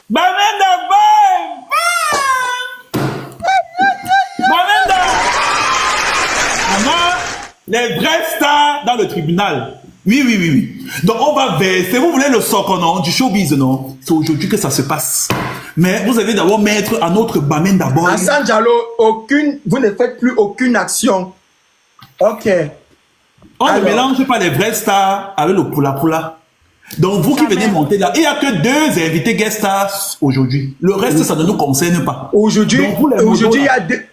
Bamenda boy! Bamenda! Maman, les vrais stars dans le tribunal. Oui, oui, oui, oui. Donc on va verser, vous voulez le socle, non, du showbiz, non? C'est aujourd'hui que ça se passe. Mais vous allez d'abord mettre à notre Bamenda boy. Hassan Diallo, vous ne faites plus aucune action. Ok. On Alors, ne mélange pas les vrais stars avec le poula-poula. Donc, vous qui venez monter là, il n'y a que 2 invités guest stars aujourd'hui. Le reste, ça ne nous concerne pas. Aujourd'hui, il y a des...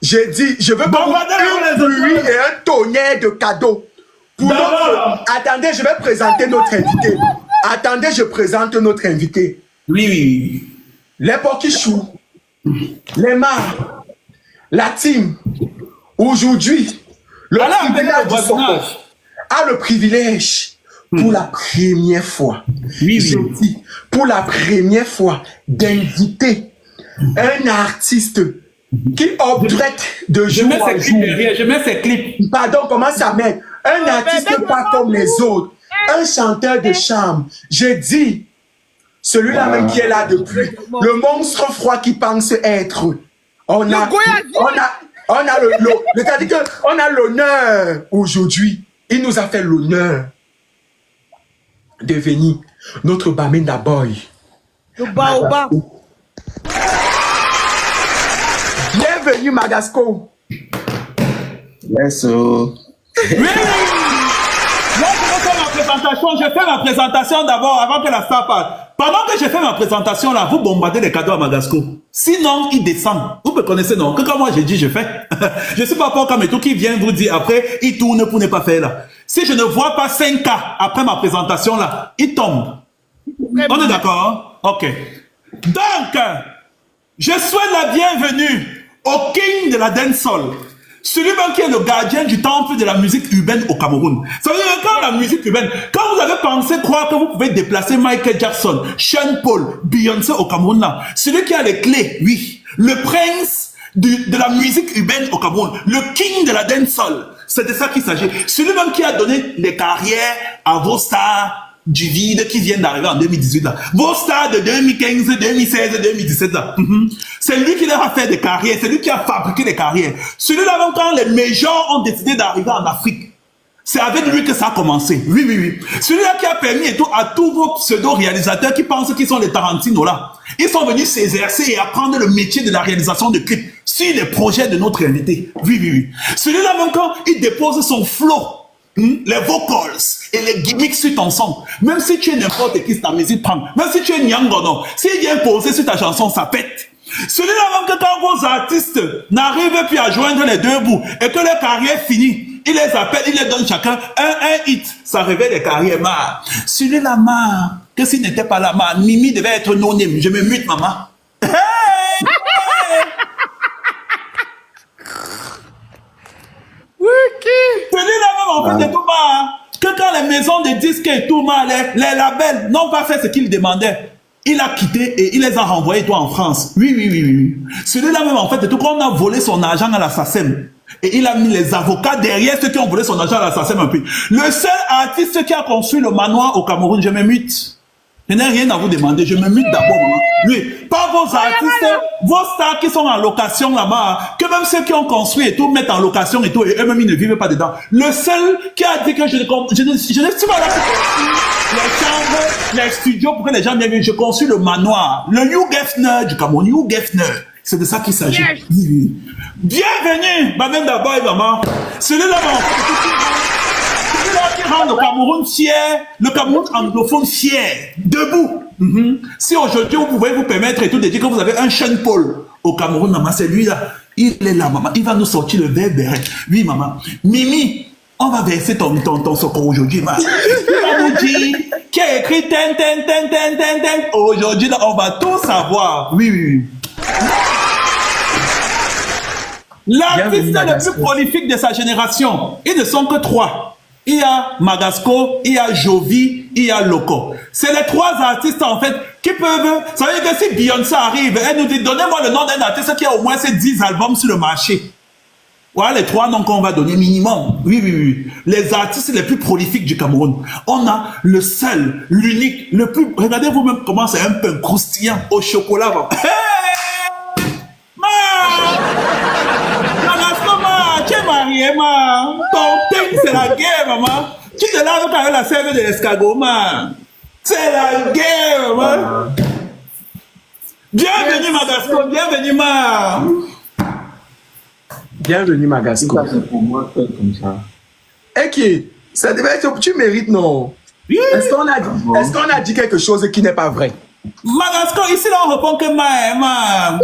J'ai dit, je veux pas une pluie et un tonnerre de cadeaux. Attendez, je vais présenter notre invité. Attendez, je présente notre invité. Oui, oui, oui. Les Pokichou, les Mars, la team. Aujourd'hui, le tribunal du Soko a le privilège, pour la première fois, pour la première fois, d'inviter un artiste qui objecte de jour à jour. Je mets ces clips. Pardon, comment ça met? Un artiste pas comme les autres. Un chanteur de chambre. J'ai dit, celui-là même qui est là depuis. Le monstre froid qui pense être. On a l'honneur aujourd'hui. Il nous a fait l'honneur de venir. Notre Bamenda boy. Bienvenue Magasco. Yes, Oui! Moi, je fais ma présentation d'abord avant que la star parle. Pendant que je fais ma présentation là, vous bombardez les cadeaux à Magasco. Sinon, il descend. Vous me connaissez, non? Que quand moi j'ai dit, je fais. Je ne suis pas pour Kametou qui vient vous dire après, il tourne pour ne pas faire là. Si je ne vois pas 5 cas après ma présentation là, il tombe. On est d'accord? Ok. Donc, je souhaite la bienvenue au King de la dancehall. Celui-même qui est le gardien du temple de la musique urbaine au Cameroun. Ça veut dire que quand la musique urbaine, quand vous avez pensé croire que vous pouvez déplacer Michael Jackson, Sean Paul, Beyoncé au Cameroun là, celui qui a les clés, oui, le prince de la musique urbaine au Cameroun, le king de la dancehall, c'est de ça qu'il s'agit. Celui-même qui a donné les carrières à vos stars du vide qui viennent d'arriver en 2018 là. Vos stars de 2015, 2016, 2017 là. C'est lui qui leur a fait des carrières, c'est lui qui a fabriqué des carrières. Celui-là, même quand les majors ont décidé d'arriver en Afrique, c'est avec lui que ça a commencé. Oui, oui, oui. Celui-là qui a permis et tout à tous vos pseudo-réalisateurs qui pensent qu'ils sont les Tarantino là. Ils sont venus s'exercer et apprendre le métier de la réalisation de clips sur les projets de notre invité. Oui, oui, oui. Celui-là, même quand il dépose son flow, les vocals et les gimmicks sur ton son, même si tu es n'importe qui, ta musique prend, même si tu es Nyangono, s'il vient poser sur ta chanson, ça pète. Celui-là, même que quand vos artistes n'arrivent plus à joindre les deux bouts et que leur carrière finit, il les appelle, il les donne chacun un hit, ça révèle les carrières marre. Celui-là, marre, que s'il n'était pas là, marre, Mimi devait être non-name, je me mute, maman. Hey! Celui-là même en fait de tout mal, que quand les maisons de disques et tout mal, les labels n'ont pas fait ce qu'ils demandaient, il a quitté et il les a renvoyés toi en France. Oui, oui, oui, oui. Celui-là même en fait de tout, quand on a volé son argent à la SACEM, et il a mis les avocats derrière ceux qui ont volé son argent à la SACEM un peu. Le seul artiste qui a construit le manoir au Cameroun, je me mute. Je n'ai rien à vous demander, je me mute d'abord. Oui, pas vos artistes, vos stars qui sont en location là-bas, que même ceux qui ont construit et tout mettent en location et tout, et eux-mêmes ils ne vivent pas dedans. Le seul qui a dit que je ne suis pas là pour les chambres, les studios pour que les gens viennent vivre. Je construis le manoir, le Hugh Geffner du Cameroun, Hugh Geffner. C'est de ça qu'il s'agit. Yes. Oui. Bienvenue, Bamenda boy, maman. Celui-là, qui rend le Cameroun fier, le Cameroun anglophone fier, debout. Si aujourd'hui vous pouvez vous permettre et tout de dire que vous avez un Sean Paul au Cameroun, maman, c'est lui là, il est là, maman, il va nous sortir le verre béret. Oui, maman. Mimi, on va verser ton secours aujourd'hui, maman. Il va nous dire qui a écrit ten. Aujourd'hui, là, on va tout savoir. Oui, oui, oui. L'artiste le plus prolifique de sa génération, ils ne sont que 3. Il y a Magasco, il y a Jovi, il y a Loco. C'est les 3 artistes en fait qui peuvent... Ça veut dire que si Beyoncé arrive, elle nous dit donnez-moi le nom d'un artiste qui a au moins ces 10 albums sur le marché. Voilà les 3 noms qu'on va donner minimum. Oui, oui, oui. Les artistes les plus prolifiques du Cameroun. On a le seul, l'unique, le plus... Regardez vous-même comment c'est un peu croustillant au chocolat. Hey! Ma! Tu es marié, ma! Ton thème, c'est la guerre, maman! Tu te laves avec la sève de l'escargot, ma! C'est la guerre, maman! Bienvenue, Magasco! Bienvenue, ma! Bienvenue, Magasco. C'est pour moi, faire comme ça. Ok, ça devait être... Tu mérites, non? Oui. Est-ce qu'on a dit quelque chose qui n'est pas vrai? Magasco, ici, là, on répond que ma.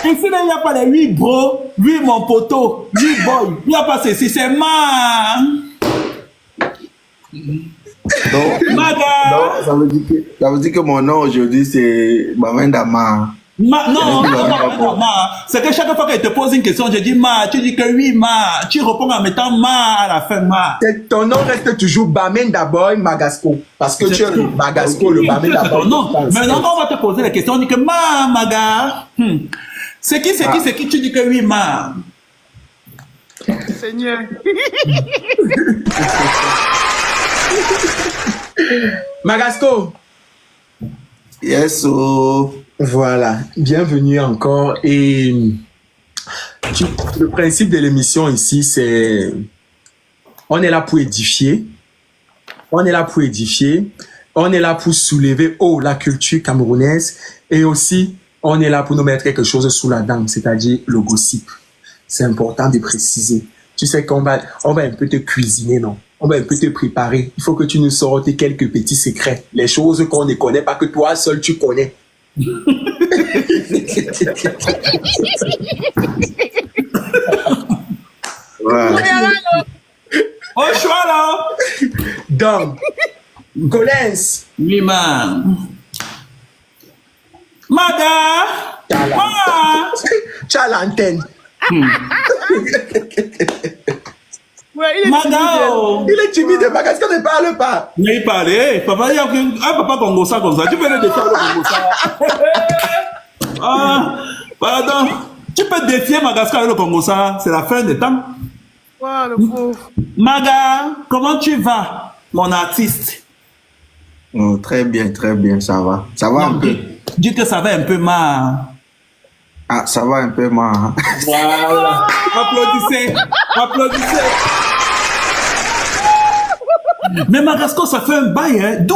Ici, là, il n'y a pas les 8 bros, 8 mon poteau, 8 boy. Il n'y a pas ceci, c'est ma. Donc, Maga. ça veut dire que mon nom aujourd'hui, c'est Bamendama. Non, c'est que chaque fois qu'elle te pose une question, je dis ma, tu dis que oui, ma, tu réponds en mettant ma à la fin, ma. Ton nom reste toujours Bamenda Boy Magasco. Parce que tu es le Magasco, le Bamenda Boy. Non, maintenant on va te poser la question, on dit que ma, maga. C'est qui, tu dis que oui, ma. Seigneur. Magasco. Yes, oh. Voilà, bienvenue encore. Et le principe de l'émission ici, c'est on est là pour édifier. On est là pour édifier. On est là pour soulever la culture camerounaise. Et aussi, on est là pour nous mettre quelque chose sous la dent, c'est-à-dire le gossip. C'est important de préciser. Tu sais qu'on va un peu te cuisiner, non? On va un peu te préparer. Il faut que tu nous sortes quelques petits secrets. Les choses qu'on ne connaît pas, que toi seul tu connais. Voilà. Au choix là. Donc, Collins. Oui, ma. Maga. Ma. Tu as l'antenne. Ouais, il est Maga. Oh. Il est timide, Magas, qu'on ne parle pas. Mais il parlait. Papa, il y a un papa congossa comme ça. Tu peux le défier le congossa. Ah, pardon. Tu peux défier Madagascar avec le congossa. C'est la fin des temps. Wow, le pauvre. Maga, comment tu vas, mon artiste? Oh, très bien, ça va. Ça va un peu. Dis que ça va un peu, ma. Ah, ça va un peu, ma. Voilà. Applaudissez. Applaudissez. Mais Magasco, ça fait un bail, hein. D'où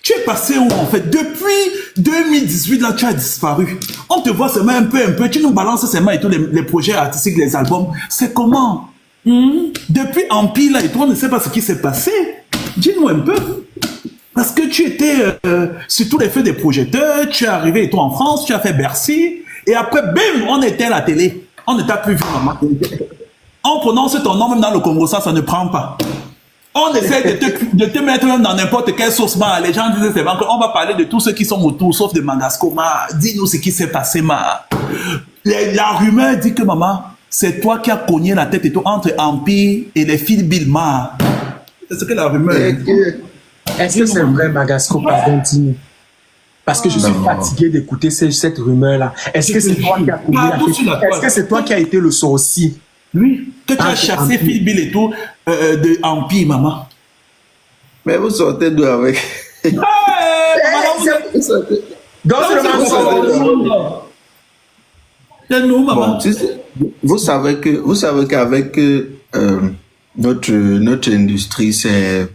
tu es passé où, en fait? Depuis 2018, là, tu as disparu. On te voit seulement un peu. Tu nous balances seulement et tous les projets artistiques, les albums. C'est comment? Depuis Empire, là, et toi, on ne sait pas ce qui s'est passé. Dis-nous un peu. Parce que tu étais sur tous les feux des projecteurs, tu es arrivé et toi en France, tu as fait Bercy, et après, bim, on était à la télé. On ne t'a plus vu, maman. On prononce ton nom même dans le Congo, ça ne prend pas. On essaie de te mettre même dans n'importe quelle sauce, ma. Les gens disent c'est bon, on va parler de tous ceux qui sont autour, sauf de Magasco, ma. Dis-nous ce qui s'est passé, ma. La rumeur dit que, maman, c'est toi qui as cogné la tête et tout entre Empire et les filles Bilma. C'est ce que la rumeur dit. Est-ce que c'est vrai, Magasco, pardon, dis-nous? Parce que je suis fatigué d'écouter cette rumeur-là. Est-ce que c'est toi qui as cogné la tête? Est-ce que c'est toi qui as été le sorcier? Oui, que tu as chassé Phil Bill et tout de Empire, maman. Mais vous sortez d'où avec? Hey, c'est nous, maman. Bon, tu sais, vous savez qu'avec notre industrie, c'est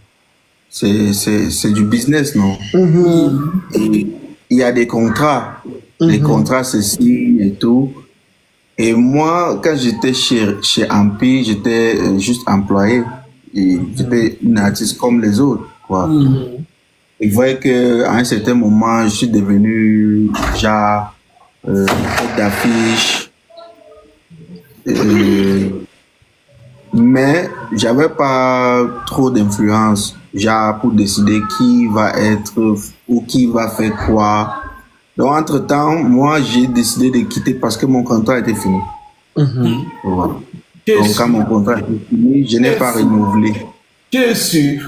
du business, non? Et il y a des contrats, des contrats ceci et tout. Et moi, quand j'étais chez Empire, j'étais juste employé. Et j'étais une artiste comme les autres, quoi. Et vous voyez qu'à un certain moment, je suis devenu genre tête d'affiche. Mais j'avais pas trop d'influence, genre pour décider qui va être ou qui va faire quoi. Donc, entre-temps, moi, j'ai décidé de quitter parce que mon contrat était fini. Voilà. Donc, quand mon contrat était fini, je n'ai pas renouvelé. Tu es sûr?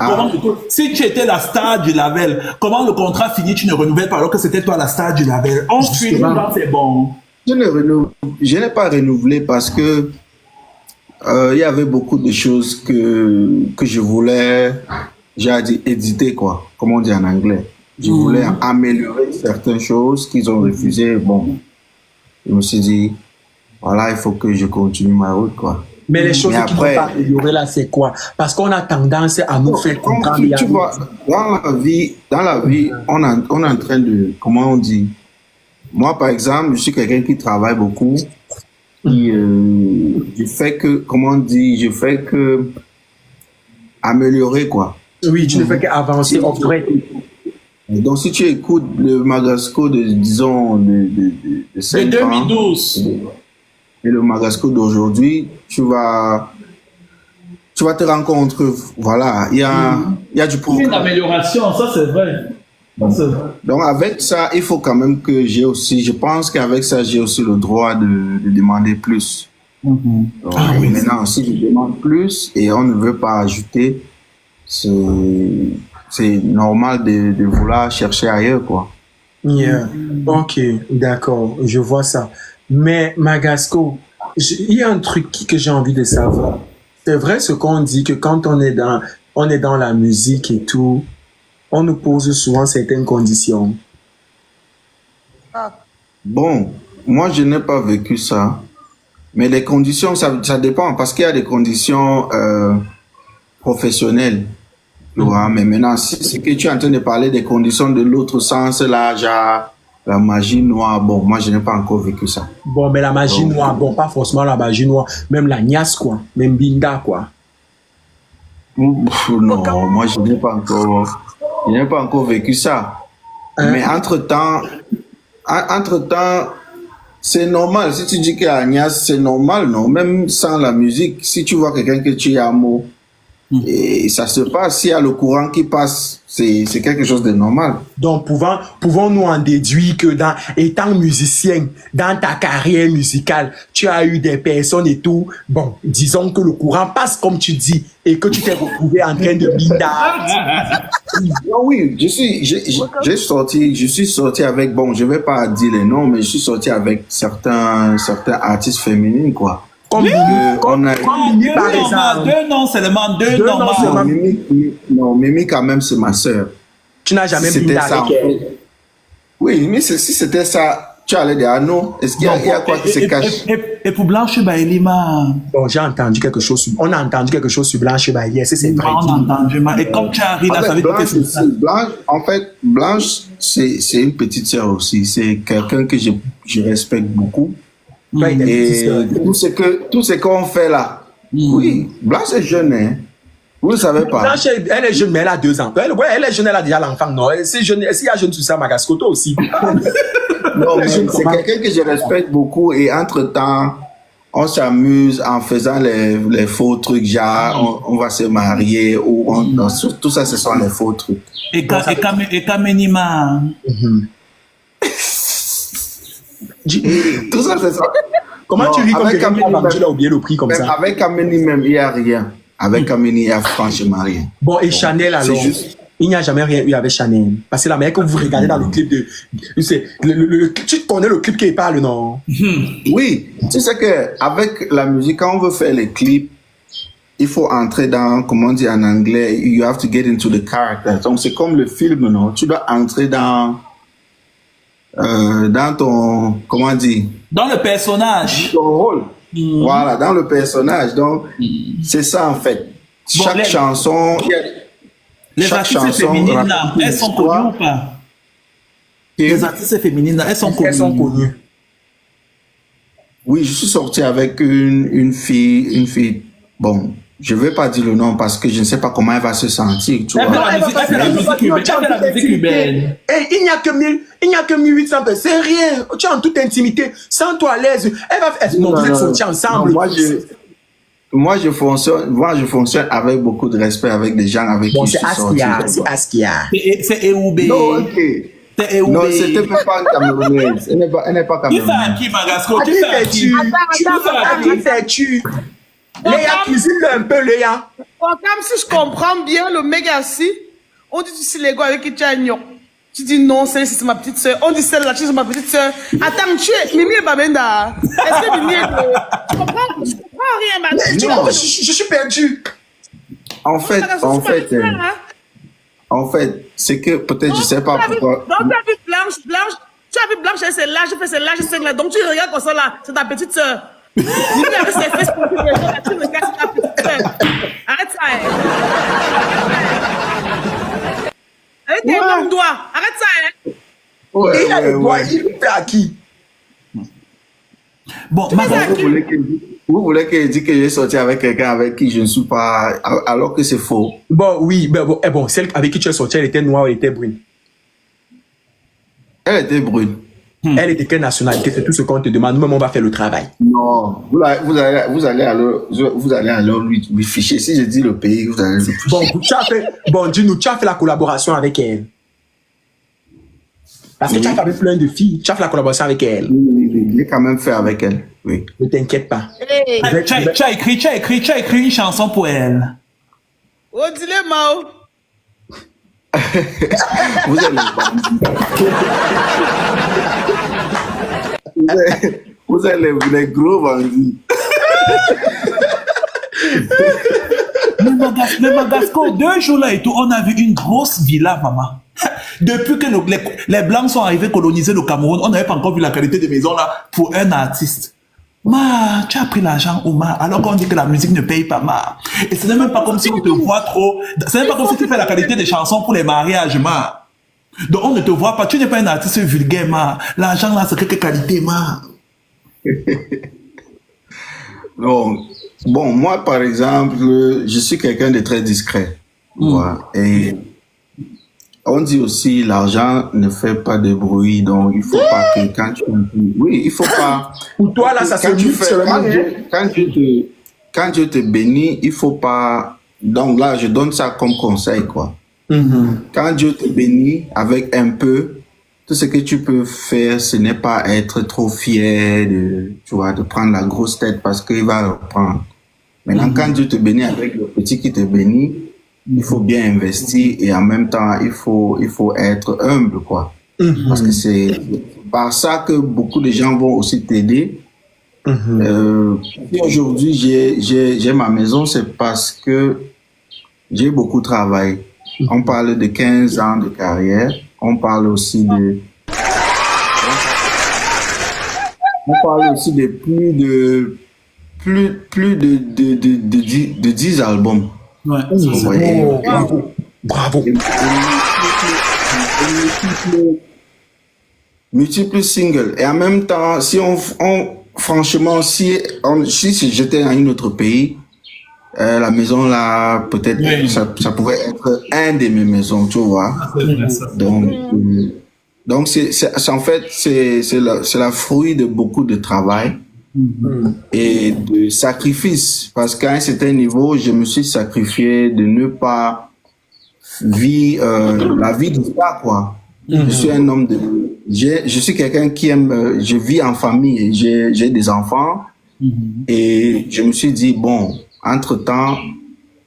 Si tu étais la star du label, comment le contrat finit, tu ne renouvelles pas alors que c'était toi la star du label? On finit, c'est bon. Je n'ai pas renouvelé parce que il y avait beaucoup de choses que je voulais, j'ai dit, éditer, quoi, comme on dit en anglais. Je voulais améliorer certaines choses qu'ils ont refusé. Bon, je me suis dit, voilà, il faut que je continue ma route, quoi. Mais les choses qui ne vont pas améliorer là, c'est quoi? Parce qu'on a tendance à nous faire comprendre. Tu vois, dans la vie, on est en train de, comment on dit? Moi, par exemple, je suis quelqu'un qui travaille beaucoup. Et, je fais que, comment on dit? Je fais que améliorer, quoi. Oui, tu ne fais qu'avancer au vrai. Donc, si tu écoutes le Magasco de, disons, de 5 de ans, 2012 et le Magasco d'aujourd'hui, tu vas te rendre compte que, voilà, il y a du progrès. Une amélioration, ça c'est vrai. Donc, avec ça, il faut quand même que j'ai aussi, je pense qu'avec ça, j'ai aussi le droit de demander plus. Donc, maintenant, si je demande plus et on ne veut pas ajouter, c'est normal de vouloir chercher ailleurs, quoi. Yeah. Ok, d'accord, je vois ça. Mais Magasco, il y a un truc que j'ai envie de savoir. C'est vrai ce qu'on dit que quand on est dans la musique et tout, on nous pose souvent certaines conditions. Bon, moi, je n'ai pas vécu ça. Mais les conditions, ça dépend parce qu'il y a des conditions professionnelles. Tu vois, mais maintenant, si c'est que tu es en train de parler des conditions de l'autre sens, là, genre la magie noire, bon, moi, je n'ai pas encore vécu ça. Bon, mais la magie noire, bon, pas forcément la magie noire, même la niasse, quoi, même Binda, quoi. Non, moi, je n'ai pas encore vécu ça. Mais entre-temps, c'est normal. Si tu dis que la niasse, c'est normal, non? Même sans la musique, si tu vois quelqu'un que tu es amoureux, et ça se passe, s'il y a le courant qui passe, c'est quelque chose de normal. Donc, pouvons-nous en déduire que étant musicien, dans ta carrière musicale, tu as eu des personnes et tout, bon, disons que le courant passe comme tu dis, et que tu t'es retrouvé en train de binda. Oui, je suis sorti avec, bon, je vais pas dire les noms, mais je suis sorti avec certains artistes féminines, quoi. Comme Mimi, par exemple. Deux noms seulement, deux noms. Non, Mimi, quand même, c'est ma sœur. Tu n'as jamais binda avec elle. Oui, mais si c'était ça, tu allais dire, ah non, est-ce qu'il y a quoi qui se cache? Et pour Blanche Baelima. Bon, j'ai entendu quelque chose, on a entendu quelque chose sur Blanche Bailey, c'est vrai. On a entendu, et comme tu arrives là, ça veut dire que c'est ça. Blanche, c'est une petite sœur aussi, c'est quelqu'un que je respecte beaucoup. Et tout ce qu'on fait là, oui, Blanche est jeune, hein. Vous ne savez pas. Blanche, elle est jeune, mais elle a 2 ans. Elle est jeune, elle a déjà l'enfant. Non, est-ce qu'il y a jeune sur ça, Magasco, toi aussi? Non, mais c'est quelqu'un que je respecte beaucoup et entre-temps, on s'amuse en faisant les faux trucs, genre on va se marier ou tout ça, ce sont les faux trucs. Et Kamenima. Tout ça, c'est ça. Comment tu ris comme quelqu'un qui a oublié le prix comme ça? Avec Kameni même, il n'y a rien. Avec Kameni, il n'y a franchement rien. Bon, et Chanel alors? Il n'y a jamais rien eu avec Chanel. Parce que la manière que vous regardez dans le clip tu connais le clip qui parle, non? Oui, tu sais qu'avec la musique, quand on veut faire les clips, il faut entrer dans, comment on dit en anglais, you have to get into the character. Donc c'est comme le film, non? Tu dois entrer dans ton, comment dire? Dans le personnage. Ton rôle. Voilà, dans le personnage. Donc, c'est ça en fait. Chaque chanson, les artistes féminines là, elles sont connues ou pas? Les artistes féminines là, elles sont connues. Oui, je suis sorti avec une fille, bon, je ne vais pas dire le nom parce que je ne sais pas comment elle va se sentir, tu vois. Elle fait la musique cubaine. Et il n'y a que 1800 personnes, c'est rien. Tu es en toute intimité, sans toi à l'aise. Elle va faire, non, vous êtes sortis ensemble. Moi, je fonctionne avec beaucoup de respect avec des gens avec qui je suis sorti. C'est Askia. C'est Eoubé. Non, ok. Non, c'était même pas une Camerounaise. Elle n'est pas Camerounaise. Qui fait qui, Magasco? Qui fais-tu? Léa, cuisine-le un peu, Léa. Comme si je comprends bien, le Megassi, on dit que c'est les gars avec qui tu as un gnon. Tu dis non, celle-ci c'est ma petite soeur. On dit celle-là, tu es ma petite soeur. Attends, tu es Mimi et Babenda. Est-ce que Mimi est Je comprends rien, madame. Je suis perdu. En fait, c'est que peut-être je sais pas pourquoi. Donc, tu as vu Blanche, tu as vu Blanche, elle c'est là, je fais celle-là, je sais là. Donc, tu regardes comme ça là, c'est ta petite soeur. Mimi avec ses fesses pour tu regardes, c'est ta petite soeur. Arrête ça, hein. Avec tes longs doigts, arrête ça, hein. Et il a le doigt, il fait à qui? Bon, vous voulez que je dise que j'ai sorti avec quelqu'un avec qui je ne suis pas, alors que c'est faux. Bon, oui, bon, celle avec qui tu es sorti, elle était noire, elle était brune. Elle était brune. Elle était quelle nationalité? C'est tout ce qu'on te demande. Nous-mêmes, on va faire le travail. Non, vous allez alors lui ficher. Si je dis le pays, vous allez le ficher. Dis-nous, tu as fait la collaboration avec elle. Parce que tu as fait avec plein de filles. Tu as fait la collaboration avec elle. Oui, j'ai quand même fait avec elle. Oui. Ne t'inquiète pas. Hey. tu as écrit une chanson pour elle. Oh, dis-le, Mao. Vous allez vous allez les gros bandits. Le Magasco, 2 jours là et tout, on a vu une grosse villa, maman. Depuis que les Blancs sont arrivés coloniser le Cameroun, on n'avait pas encore vu la qualité de maison là pour un artiste. Ma, tu as pris l'argent ou ma, alors qu'on dit que la musique ne paye pas, ma. Et ce n'est même pas comme si on te voit trop. Ce n'est pas comme si tu fais la qualité des chansons pour les mariages, ma. Donc on ne te voit pas, tu n'es pas un artiste vulgaire, ma. L'argent là, c'est quelque qualité, ma. Bon, moi par exemple, je suis quelqu'un de très discret. Voilà. Et on dit aussi l'argent ne fait pas de bruit, donc il faut pas que quand tu... Oui, il faut pas... Pour toi, là, ça se dit seulement... Quand Dieu te bénit, il faut pas... Donc là, je donne ça comme conseil, quoi. Quand Dieu te bénit avec un peu, tout ce que tu peux faire, ce n'est pas être trop fier de prendre la grosse tête parce qu'il va reprendre. Maintenant, quand Dieu te bénit avec le petit qui te bénit, il faut bien investir et en même temps, il faut être humble, quoi. Parce que c'est par ça que beaucoup de gens vont aussi t'aider. Si aujourd'hui, j'ai ma maison, c'est parce que j'ai beaucoup travaillé. On parle de 15 ans de carrière. On parle aussi de... On parle aussi de plus de 10 albums. Ouais. Bravo. Multiples singles. Et en même temps, si franchement, si j'étais dans un autre pays, la maison là, peut-être, ça pouvait être un de mes maisons, tu vois. Donc en fait, c'est la fruit de beaucoup de travail. Et de sacrifice, parce qu'à un certain niveau, je me suis sacrifié de ne pas vivre la vie de ça, quoi. Je suis un homme je suis quelqu'un qui aime, je vis en famille, j'ai des enfants, et je me suis dit, bon, entre-temps,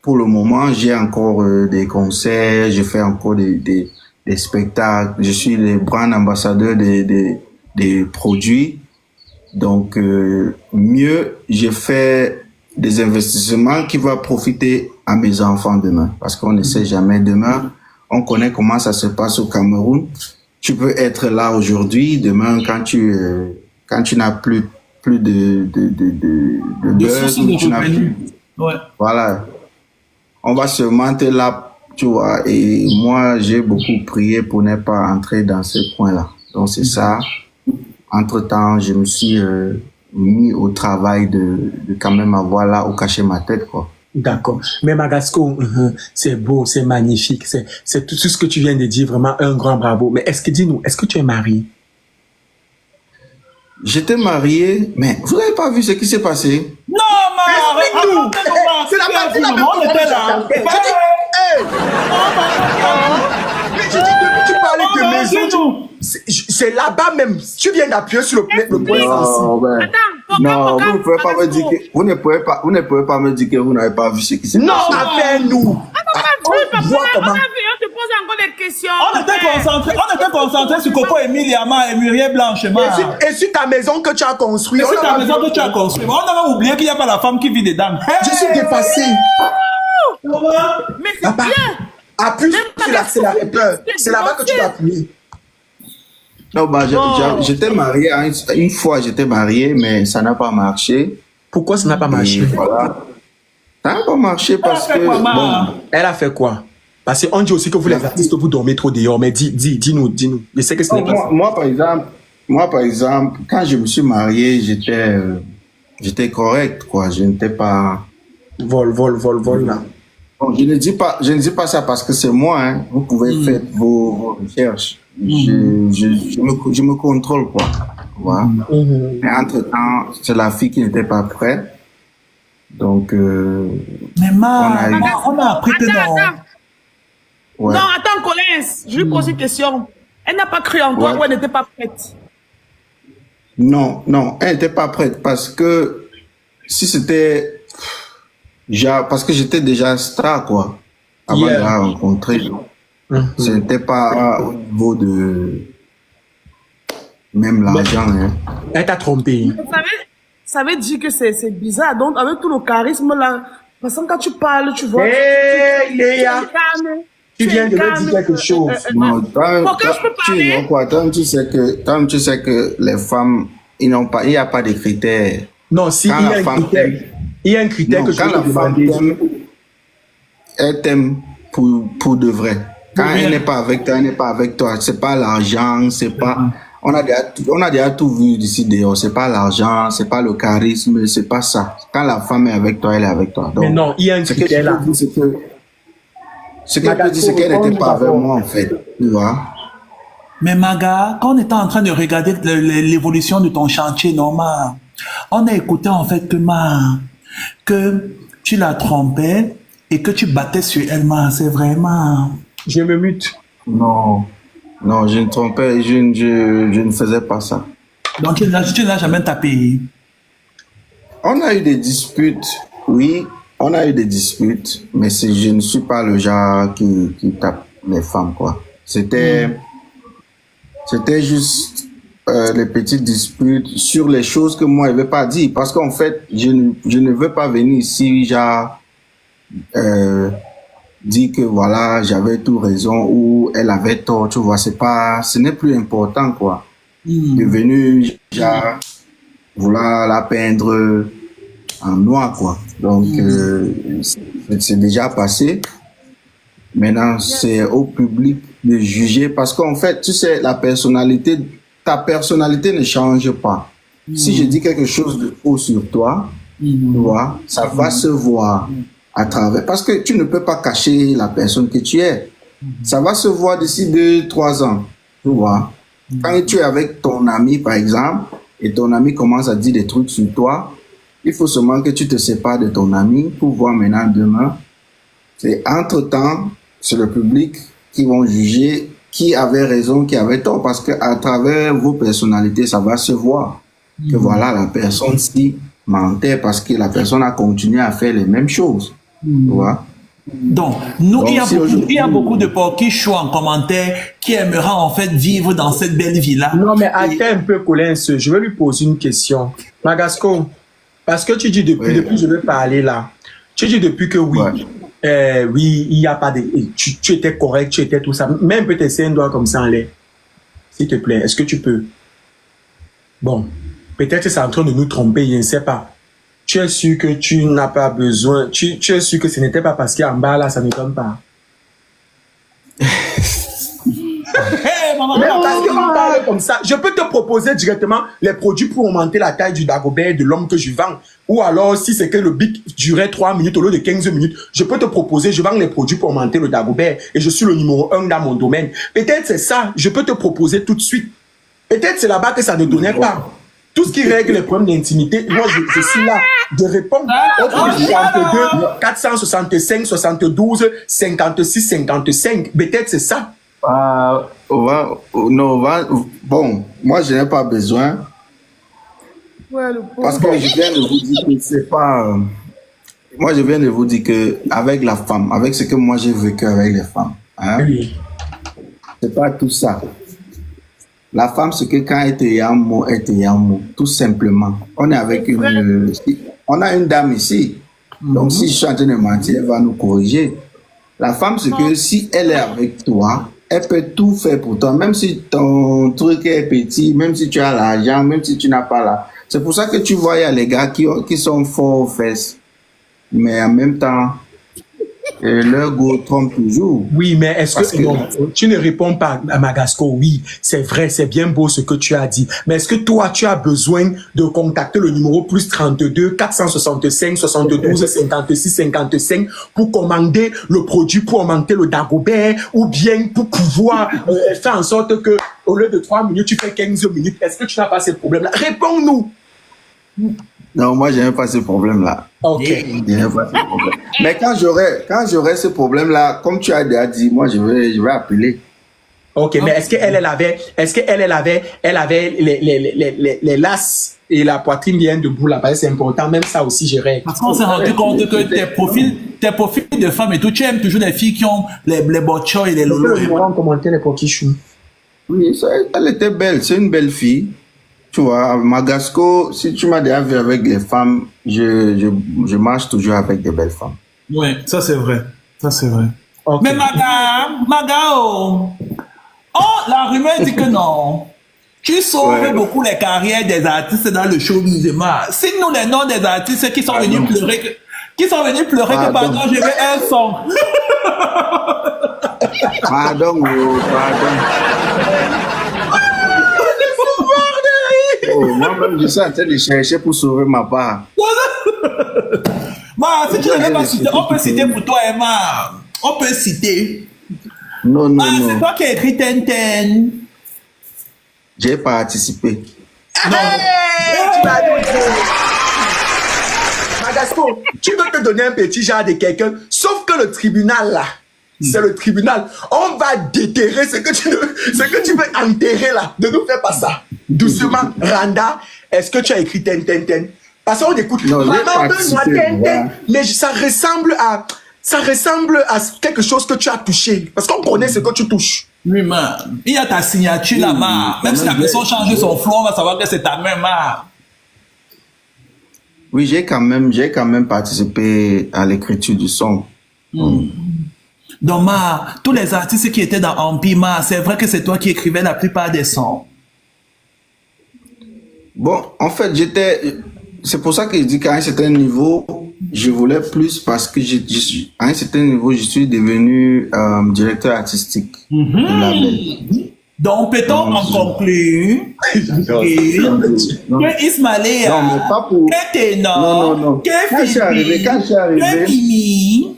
pour le moment, j'ai encore des concerts, je fais encore des spectacles, je suis le brand ambassadeur des produits. Donc, mieux, je fais des investissements qui vont profiter à mes enfants demain. Parce qu'on ne sait jamais demain. On connaît comment ça se passe au Cameroun. Tu peux être là aujourd'hui, demain, quand tu n'as plus de buzz, tu n'as plus. Ouais. Voilà. On va se monter là, tu vois. Et moi, j'ai beaucoup prié pour ne pas entrer dans ce coin-là. Donc, c'est ça. Entre-temps, je me suis mis au travail de quand même avoir là où cacher ma tête, quoi. D'accord. Mais Magasco, c'est beau, c'est magnifique, c'est tout ce que tu viens de dire, vraiment un grand bravo. Mais dis-nous, est-ce que tu es marié? J'étais marié, mais vous n'avez pas vu ce qui s'est passé? Non, ma! C'est la partie la On était là. Mais tu dis depuis tu parlais de maison, c'est là-bas même. Tu viens d'appuyer sur le point sensible. Non, vous ne pouvez pas me dire que vous ne pouvez pas me dire que vous n'avez pas vu ce qui s'est passé. Non, avec nous. On a vu, on te pose encore des questions. On était concentré sur Coco Emile Yama et Muriel Blanche. Et sur ta maison que tu as construite. Et sur ta maison que tu as construite. On avait oublié qu'il n'y a pas la femme qui vit dedans. Je suis dépassé. Mais c'est bien. Appuie sur l'accélérateur. C'est là-bas que tu dois appuyer. Non, bah, j'étais marié, une fois j'étais marié, mais ça n'a pas marché. Pourquoi ça n'a pas Et marché? voilà. Ça n'a pas marché parce que, bon, Elle a fait quoi? Parce qu'on dit aussi que vous les artistes, vous dormez trop dehors. Mais dis-nous. Je sais que ce n'est pas ça. moi, par exemple, quand je me suis marié, j'étais correct, quoi. Je n'étais pas... Vol, là. Bon, je ne dis pas ça parce que c'est moi, hein. Vous pouvez faire vos recherches. Je me contrôle, quoi. Voilà. Mais entre-temps, c'est la fille qui n'était pas prête. Donc, Mais on a appris que non. Attends. ouais. Non, attends, Collins. Je lui pose une question. Elle n'a pas cru en toi ou elle n'était pas prête? Non, elle n'était pas prête parce que si c'était... Parce que j'étais déjà star, quoi, avant de la rencontrer. C'était pas au niveau de... Même l'argent, hein. Elle t'a trompé. Ça veut dire que c'est bizarre. Donc, avec tout le charisme là, parce que quand tu parles, tu vois. Hey, Léa, tu viens de me dire quelque chose. Non, Pourquoi je peux parler? Toi, tu sais que les femmes, il n'y a pas de critères. Non, si, Quand il y a la un femme critère. t'aime, Il y a un critère non, que je quand peux la te femme demander. t'aime, elle t'aime pour de vrai. Quand elle n'est pas avec toi, elle n'est pas avec toi. C'est pas l'argent, c'est pas... On a déjà tout vu d'ici dehors. C'est pas l'argent, c'est pas le charisme, c'est pas ça. Quand la femme est avec toi, elle est avec toi. Donc, Mais non, il y a un critère là. Ce qu'elle peut dire, c'est qu'elle n'était pas avec moi, en fait. Tu vois? Mais Maga, quand on était en train de regarder l'évolution de ton chantier normal, on a écouté en fait que tu la trompais et que tu battais sur elle, c'est vraiment... Je me mute. Non, je ne trompais, je ne faisais pas ça. Donc tu n'as jamais tapé. On a eu des disputes, oui, on a eu des disputes, mais je ne suis pas le genre qui tape les femmes, quoi. C'était juste les petites disputes sur les choses que moi je ne vais pas dire, parce qu'en fait, je ne veux pas venir ici, genre, dire que voilà, j'avais tout raison ou elle avait tort, tu vois, ce n'est plus important, quoi. De venir, genre, vouloir la peindre en noir, quoi. Donc, c'est déjà passé. Maintenant, c'est au public de juger parce qu'en fait, tu sais, ta personnalité ne change pas. Si je dis quelque chose de faux sur toi, tu vois, ça va se voir à travers. Parce que tu ne peux pas cacher la personne que tu es. Ça va se voir d'ici 2-3 ans, tu vois. Quand tu es avec ton ami, par exemple, et ton ami commence à dire des trucs sur toi, il faut seulement que tu te sépares de ton ami pour voir maintenant demain. C'est entre-temps, c'est le public qui vont juger qui avait raison, qui avait tort, parce qu'à travers vos personnalités, ça va se voir que voilà, la personne-ci mentait parce que la personne a continué à faire les mêmes choses. Tu vois? Donc, il y a beaucoup de porquis chauds en commentaire qui aimeraient en fait vivre dans cette belle vie-là. Non, mais attends un peu, Collins, je vais lui poser une question. Magasco, parce que tu dis depuis je vais parler là, tu dis depuis que oui, oui, il n'y a pas de... Tu étais correct, tu étais tout ça. Même peut-être c'est un doigt comme ça en l'air. S'il te plaît, est-ce que tu peux? Bon, peut-être que c'est en train de nous tromper, je ne sais pas. Tu es sûr que tu n'as pas besoin, tu es sûr que ce n'était pas parce qu'en bas là, ça ne tombe pas. Mais parce qu'on parle comme ça, je peux te proposer directement les produits pour augmenter la taille du Dagobert de l'homme que je vends. Ou alors, si c'est que le bic durait 3 minutes au lieu de 15 minutes, je peux te proposer, je vends les produits pour augmenter le Dagobert et je suis le numéro 1 dans mon domaine. Peut-être c'est ça, je peux te proposer tout de suite. Peut-être c'est là-bas que ça ne donnait pas. Tout ce qui règle les problèmes d'intimité, moi je suis là. Je réponds au 42 465 72 56 55. Peut-être c'est ça. Bon, moi je n'ai pas besoin. Parce que je viens de vous dire que c'est pas. Moi je viens de vous dire que avec la femme, avec ce que moi j'ai vécu avec les femmes, Hein? Oui. C'est pas tout ça. La femme, c'est que quand elle te yamo, elle te yamo. Tout simplement. On est avec une... On a une dame ici. Donc, si je suis en train de mentir, elle va nous corriger. La femme, c'est que si elle est avec toi, elle peut tout faire pour toi. Même si ton truc est petit, même si tu as l'argent, même si tu n'as pas là. C'est pour ça que tu vois, il y a les gars qui sont forts aux fesses. Mais en même temps, leur go trompe toujours. Oui, mais est-ce Parce que non, tu ne réponds pas à Magasco? Oui, c'est vrai, c'est bien beau ce que tu as dit. Mais est-ce que toi, tu as besoin de contacter le numéro plus 32 465 72 56 55 pour commander le produit, pour augmenter le Dagobert, ou bien pour pouvoir faire en sorte que au lieu de 3 minutes, tu fais 15 minutes? Est-ce que tu n'as pas ce problème-là? Réponds-nous. Non, moi, j'ai même pas ce problème-là. Ok. J'ai même pas ce problème. Mais quand j'aurai ce problème-là, comme tu as déjà dit, moi, je vais appeler. Ok, mais est-ce qu'elle avait les lasses et la poitrine bien debout là? Parce que c'est important, même ça aussi, je règle. Parce qu'on s'est rendu compte que tes profils de femmes et tout, tu aimes toujours les filles qui ont les bochos et les lolos. Le numéro en commentaire, les poquichous. Oui, elle était belle, c'est une belle fille. Tu vois, Magasco, si tu m'as déjà vu avec les femmes, je marche toujours avec des belles femmes. Oui, ça c'est vrai. Ça c'est vrai. Ok. Mais Magao, la rumeur dit que non. Tu sauves beaucoup les carrières des artistes dans le showbiz. Sinon, les noms des artistes qui sont venus pleurer, que pardon, je veux un son. Pardon. Oh, moi-même, je suis en train de chercher pour sauver ma part. Si tu ne veux pas citer, on peut citer pour toi, Emma. On peut citer. Non. C'est toi qui as écrit Tenten. J'ai participé. Tu vas nous dire. Magasco, tu veux te donner un petit genre de quelqu'un, sauf que le tribunal là, c'est le tribunal. On va déterrer ce que tu veux enterrer là. Ne nous fais pas ça. Doucement, Randa, est-ce que tu as écrit Tenten? Parce qu'on écoute. Non, j'ai Maman, participé, donne-moi Tenten. voilà. Mais ça ressemble à quelque chose que tu as touché. Parce qu'on connaît ce que tu touches. Oui, man. Il y a ta signature là, man. Même si la personne change son flow, on va savoir que c'est ta main, man. Oui, j'ai quand même participé à l'écriture du son. Donc, tous les artistes qui étaient dans Empire, c'est vrai que c'est toi qui écrivais la plupart des sons. Bon, en fait, c'est pour ça que je dis qu'à un certain niveau, je voulais plus parce que à un certain niveau, je suis devenu directeur artistique du label. Donc, peut-on en conclure que Ismaël, Non, mais pas pour... que Ténor, Non. que Quand je suis arrivé, que Mimi,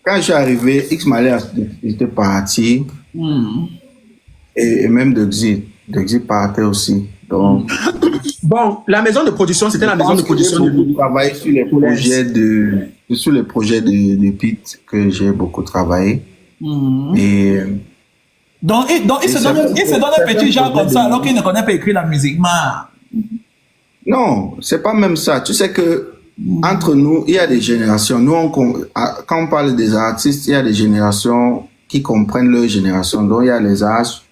quand je suis arrivé, X-Malé était parti. Et même Dexy partait aussi. Donc, Bon, la maison de production, c'était la maison de production de travailler sur les projets de Pete que j'ai beaucoup travaillé. Et donc il se donne un petit genre comme ça alors qu'il ne connaît pas écrire la musique. non, c'est pas même ça. Tu sais que entre nous, il y a des générations. Nous, quand on parle des artistes, il y a des générations qui comprennent leur génération. Donc, il y a les âges.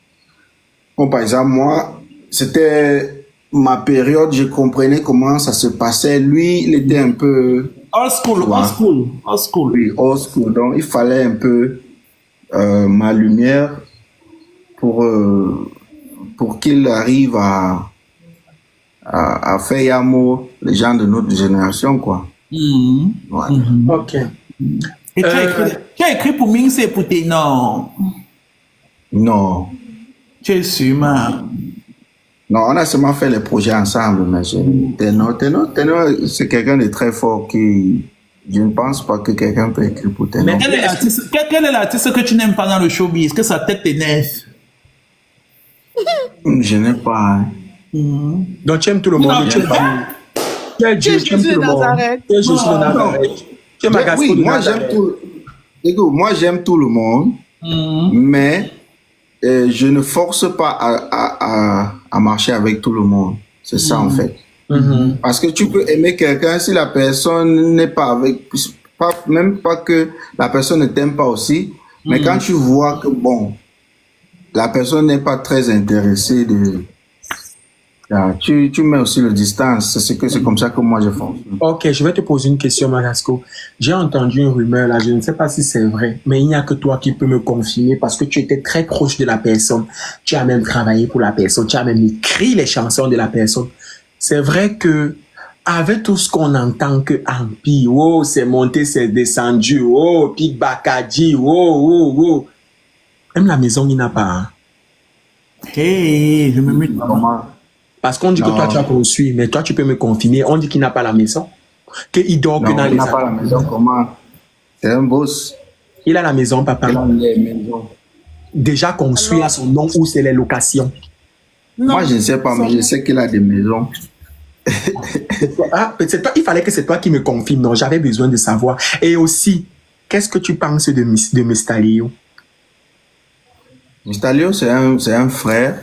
Bon, par exemple, moi, c'était ma période, je comprenais comment ça se passait. Lui, il était un peu... Old school. Oui, old school. Donc, il fallait un peu ma lumière pour qu'il arrive à faire Yamo, les gens de notre génération, quoi. Voilà. Ok. Et tu as écrit pour Minx et pour Ténor. Non. Tu es sûr, man. Non, on a seulement fait les projets ensemble, mais Ténor, c'est quelqu'un de très fort qui... Je ne pense pas que quelqu'un peut écrire pour Ténor. Mais quel est l'artiste que tu n'aimes pas dans le showbiz? Est-ce que sa tête t'énerve? Je n'ai pas... Donc, tu aimes tout le monde. Tu aimes pas. Tu aimes Jésus de Nazareth. Tu aimes Jésus de Nazareth. Tu aimes Magasco de Nazareth. Écoute, moi, j'aime tout le monde, mais je ne force pas à marcher avec tout le monde. C'est ça, en fait. Parce que tu peux aimer quelqu'un si la personne n'est pas avec... même pas que la personne ne t'aime pas aussi, Mais quand tu vois que, bon, la personne n'est pas très intéressée tu mets aussi le distance. C'est comme ça que moi je fonctionne. Ok, je vais te poser une question, Magasco. J'ai entendu une rumeur là, je ne sais pas si c'est vrai, mais il n'y a que toi qui peux me confirmer parce que tu étais très proche de la personne. Tu as même travaillé pour la personne, tu as même écrit les chansons de la personne. C'est vrai que avec tout ce qu'on entend que Ampi, oh, c'est monté, c'est descendu, oh, Pik Bakadji, oh. Même la maison, il n'a pas. Hein. Hey, je me mets. Parce qu'on dit que toi, tu as construit, mais toi, tu peux me confirmer. On dit qu'il n'a pas la maison. Qu'il dort que dans les... Il n'a pas la maison, comment? C'est un boss. Il a la maison, papa. Il a les maisons. Déjà construit à son nom ou c'est les locations? Non. Moi, je ne sais pas, mais je sais qu'il a des maisons. Ah, c'est toi, il fallait que c'est toi qui me confirme. Non, j'avais besoin de savoir. Et aussi, qu'est-ce que tu penses de Mistalio? Mistalio, c'est un frère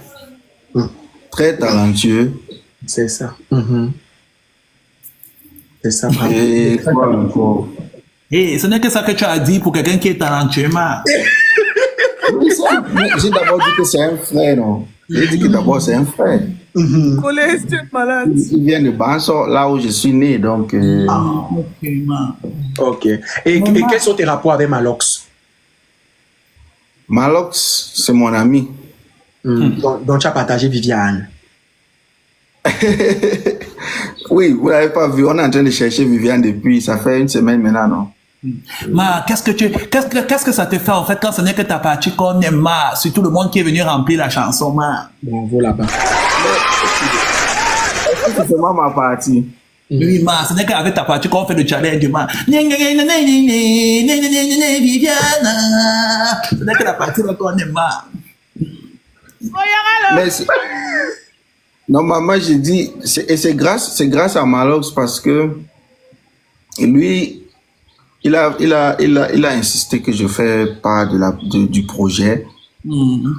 très talentueux. C'est ça. C'est ça. Et quoi encore? Et ce n'est que ça que tu as dit pour quelqu'un qui est talentueux, ma. Oui, j'ai d'abord dit que c'est un frère, non? J'ai dit que d'abord c'est un frère. Colin, tu es malade. Il vient de Banso, là où je suis né, donc... Ok, ma. Ok. Et quels sont tes rapports avec Malox? Malox, c'est mon ami. Donc tu as partagé Viviane. Oui, vous l'avez pas vu, on est en train de chercher Viviane depuis, ça fait une semaine maintenant, non? Ma, qu'est-ce que ça te fait en fait quand ce n'est que ta partie qu'on aime, ma, surtout le monde qui est venu remplir la chanson, ma. Bravo là-bas. C'est vraiment ma partie. Oui, ma, ce n'est qu'avec ta partie qu'on fait le challenge, ma. Viviana. Ce n'est que la partie qu'on aime, ma. Mais normalement, j'ai dit, c'est grâce à Malox parce que lui, il a insisté que je fais part du projet.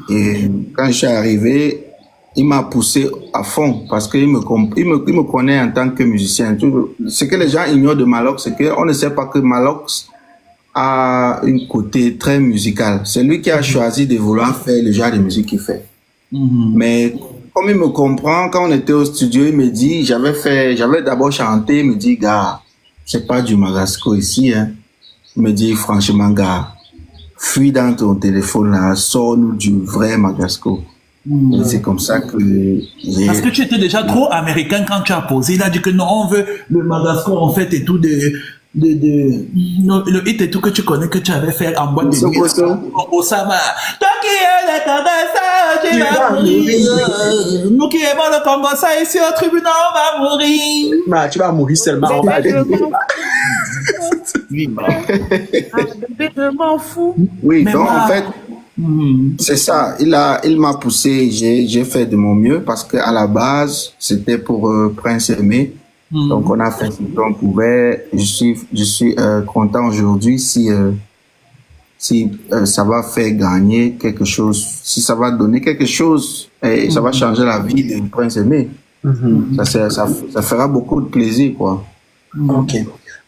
Et quand je suis arrivé, il m'a poussé à fond parce qu'il me connaît en tant que musicien. Ce que les gens ignorent de Malox, c'est qu'on ne sait pas que Malox a un côté très musical. C'est lui qui a choisi de vouloir faire le genre de musique qu'il fait. Mais comme il me comprend, quand on était au studio, il me dit, j'avais d'abord chanté, il me dit, gars, c'est pas du Magasco ici, hein. Il me dit, franchement, gars, fuis dans ton téléphone là, sors-nous du vrai Magasco. Et c'est comme ça que Parce que tu étais déjà trop américain quand tu as posé. Il a dit que non, on veut le Magasco en fait et tout le hit et tout que tu connais que tu avais fait en boîte de nuit. Osama. Toi qui es le Congo, tu vas mourir. Nous qui aimons le Congo, ça ici au tribunal, on va mourir. Bah, tu vas mourir seulement. On va Je m'en fous. oui, Mais donc moi- en fait, c'est ça. Il m'a poussé, j'ai fait de mon mieux parce qu'à la base, c'était pour Prince Aimé. Donc on a fait ce qu'on pouvait. Je suis content aujourd'hui si ça va faire gagner quelque chose, si ça va donner quelque chose et ça va changer la vie de Prince Aimé. Ça fera beaucoup de plaisir, quoi. Ok.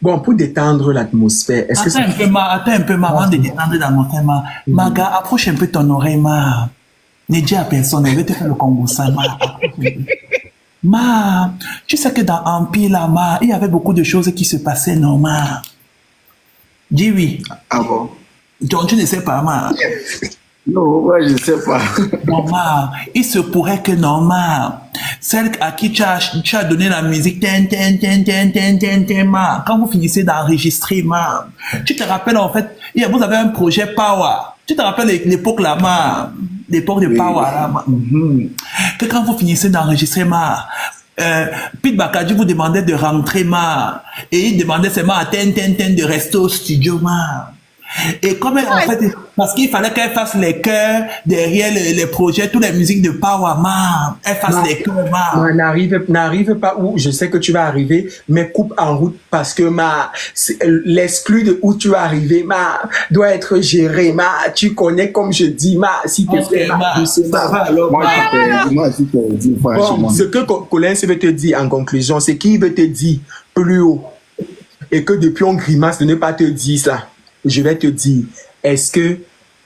Bon, pour détendre l'atmosphère, est-ce que Attends un peu, avant de détendre dans mon thème. Maga, approche un peu ton oreille, ma. Ne dis à personne, elle veut te faire le Congo, ça, ma. Ma, tu sais que dans Empire, là, ma, il y avait beaucoup de choses qui se passaient, non, ma. Dis oui. Ah bon? Donc, tu ne sais pas, ma. Non, moi, je sais pas. Non, ma, il se pourrait que non, ma. Celle à qui tu as donné la musique, ma. Quand vous finissez d'enregistrer, ma. Tu te rappelles, en fait, vous avez un projet Power. Tu te rappelles l'époque là, ma. L'époque de Power là, ma. Que quand vous finissez d'enregistrer, ma. Pete Bakadji vous demandait de rentrer, ma. Et il demandait seulement à de rester au studio, ma. Et comme elle, en fait, parce qu'il fallait qu'elle fasse les chœurs derrière les projets, toutes les musiques de Power, ma. Elle fasse les chœurs, ma. n'arrive pas où je sais que tu vas arriver, mais coupe en route parce que l'exclu de où tu vas arriver, doit être géré, tu connais comme je dis, si tu fais, je sais, ça va alors, Moi, je te dis, franchement. Bon, ce que Colin veut te dire en conclusion, c'est qu'il veut te dire plus haut et que depuis on grimace de ne pas te dire ça. Je vais te dire, est-ce que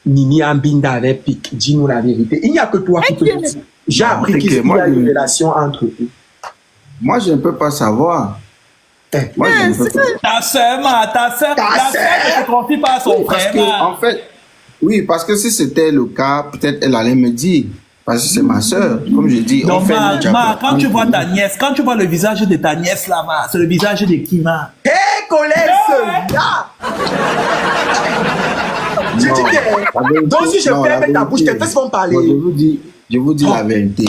Nini Ambinda avait pique. Dis-nous la vérité. Il n'y a que toi qui peux le dire. J'ai appris qu'il y a une relation entre eux. Moi, je ne peux pas savoir. Moi, je ne peux pas. Ta sœur, la sœur ne se confie pas à son Parce frère. que, en fait, oui, parce que si c'était le cas, peut-être elle allait me dire. Parce que c'est ma sœur. Comme je dis, Non, on fait le diable. quand tu vois ta nièce, quand tu vois le visage de ta nièce là-bas, c'est le visage de qui, ma? Hé, collègue, là! Je dis que. Donc, si je ferme ta bouche, tes fesses vont parler. Je vous dis la vérité.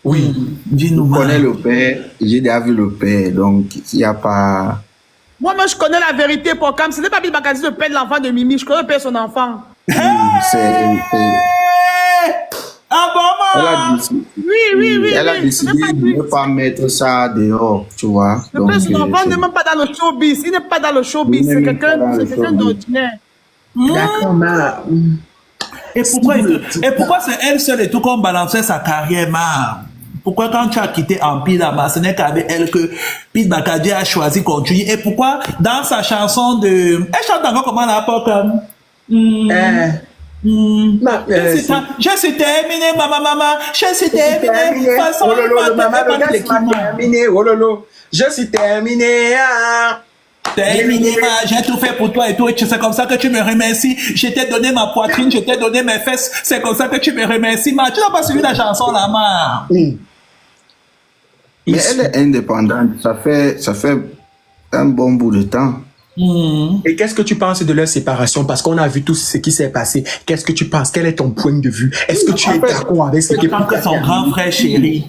Oui. Dis-nous, Je ma. connais le père, j'ai déjà vu le père, donc il n'y a pas. Moi, je connais la vérité pour Cam. Ce n'est pas Bill Bakadi de perdre l'enfant de Mimi. Je connais le père son enfant. C'est. Ah bon, Elle ma? a décidé, Oui. elle a décidé de ne pas mettre ça dehors, tu vois. Le père son enfant n'est même pas dans le showbiz. Il n'est pas dans le showbiz. C'est quelqu'un d'ordinaire. D'accord, ma. Et pourquoi c'est elle seule et tout qu'on balançait sa carrière, ma? Pourquoi quand tu as quitté Empire là-bas, ce n'est qu'avec elle que Pete Bakadi a choisi de continuer? Et pourquoi dans sa chanson de... Elle chante encore comment la porte comme... Je suis terminé, maman, je suis terminé. Façon, terminé, oh lolo. Je suis terminé. Terminé, j'ai tout fait pour toi et tout, et c'est comme ça que tu me remercies. Je t'ai donné ma poitrine, je t'ai donné mes fesses, c'est comme ça que tu me remercies, ma. Tu n'as pas suivi la chanson là, ma. Mais elle est indépendante, ça fait un bon bout de temps. Et qu'est-ce que tu penses de leur séparation? Parce qu'on a vu tout ce qui s'est passé. Qu'est-ce que tu penses? Quel est ton point de vue? Est-ce que tu es d'accord avec ce qui est que son grand frère chéri.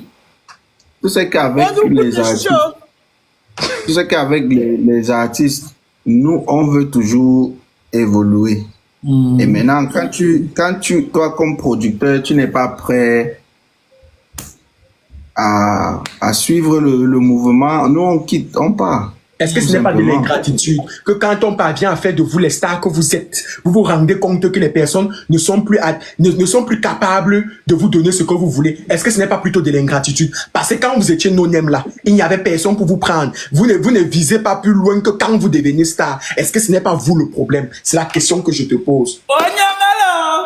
Tu sais qu'avec les artistes, tu sais qu'avec les artistes, nous, on veut toujours évoluer. Et maintenant, quand toi, comme producteur, tu n'es pas prêt à suivre le mouvement, nous, on quitte, on part. Est-ce que ce n'est pas de l'ingratitude que quand on parvient à faire de vous les stars que vous êtes, vous vous rendez compte que les personnes ne sont plus capables de vous donner ce que vous voulez? Est-ce que ce n'est pas plutôt de l'ingratitude? Parce que quand vous étiez non-name là, il n'y avait personne pour vous prendre. Vous ne visez pas plus loin que quand vous devenez star. Est-ce que ce n'est pas vous le problème? C'est la question que je te pose.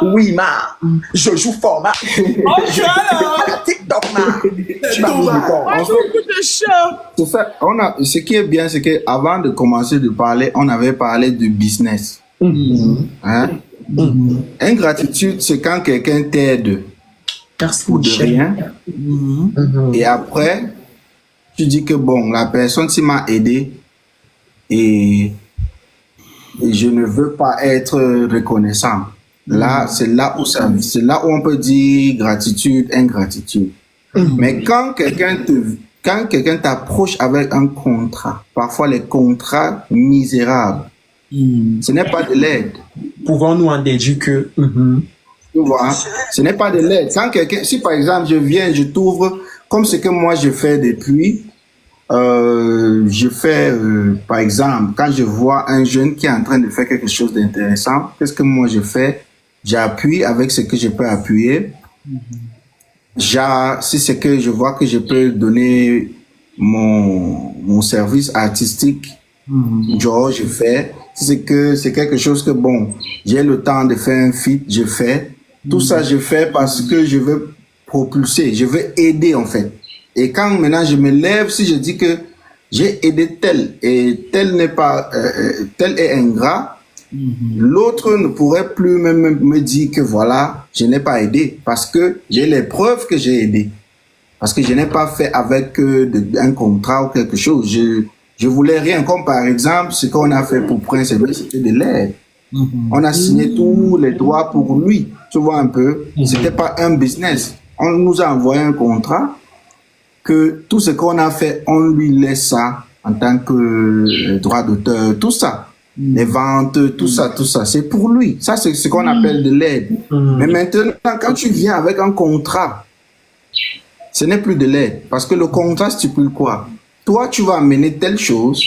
Oui, ma. Je joue fort, ma. TikTok, ma. Tu vas me répondre. C'est ça. Ce qui est bien, c'est qu'avant de commencer de parler, on avait parlé de business. Hein? Ingratitude, c'est quand quelqu'un t'aide pour de rien. Et après, tu dis que bon, la personne s'il m'a aidé et je ne veux pas être reconnaissant. Là, c'est là où on peut dire gratitude, ingratitude. Mais quand quelqu'un t'approche avec un contrat, parfois les contrats misérables, ce n'est pas de l'aide. Pouvons-nous en déduire que... Tu vois, ce n'est pas de l'aide. Quand si par exemple je viens, je t'ouvre, comme ce que moi je fais depuis, je fais, par exemple, quand je vois un jeune qui est en train de faire quelque chose d'intéressant, qu'est-ce que moi je fais? J'appuie avec ce que je peux appuyer. Si c'est que je vois que je peux donner mon service artistique, genre je fais. Si c'est que c'est quelque chose que bon, j'ai le temps de faire un feat, je fais. Tout ça je fais parce que je veux propulser, je veux aider en fait. Et quand maintenant je me lève, si je dis que j'ai aidé tel et tel n'est pas, tel est ingrat, l'autre ne pourrait plus même me dire que voilà, je n'ai pas aidé parce que j'ai les preuves que j'ai aidé. Parce que je n'ai pas fait avec un contrat ou quelque chose. Je voulais rien. Comme par exemple, ce qu'on a fait pour Prince Edward, c'était de l'aide. On a signé tous les droits pour lui. Tu vois un peu? C'était pas un business. On nous a envoyé un contrat que tout ce qu'on a fait, on lui laisse ça en tant que droit d'auteur, tout ça. Les ventes, tout ça, c'est pour lui. Ça, c'est ce qu'on appelle de l'aide. Mais maintenant, quand tu viens avec un contrat, ce n'est plus de l'aide. Parce que le contrat stipule quoi? Toi, tu vas amener telle chose.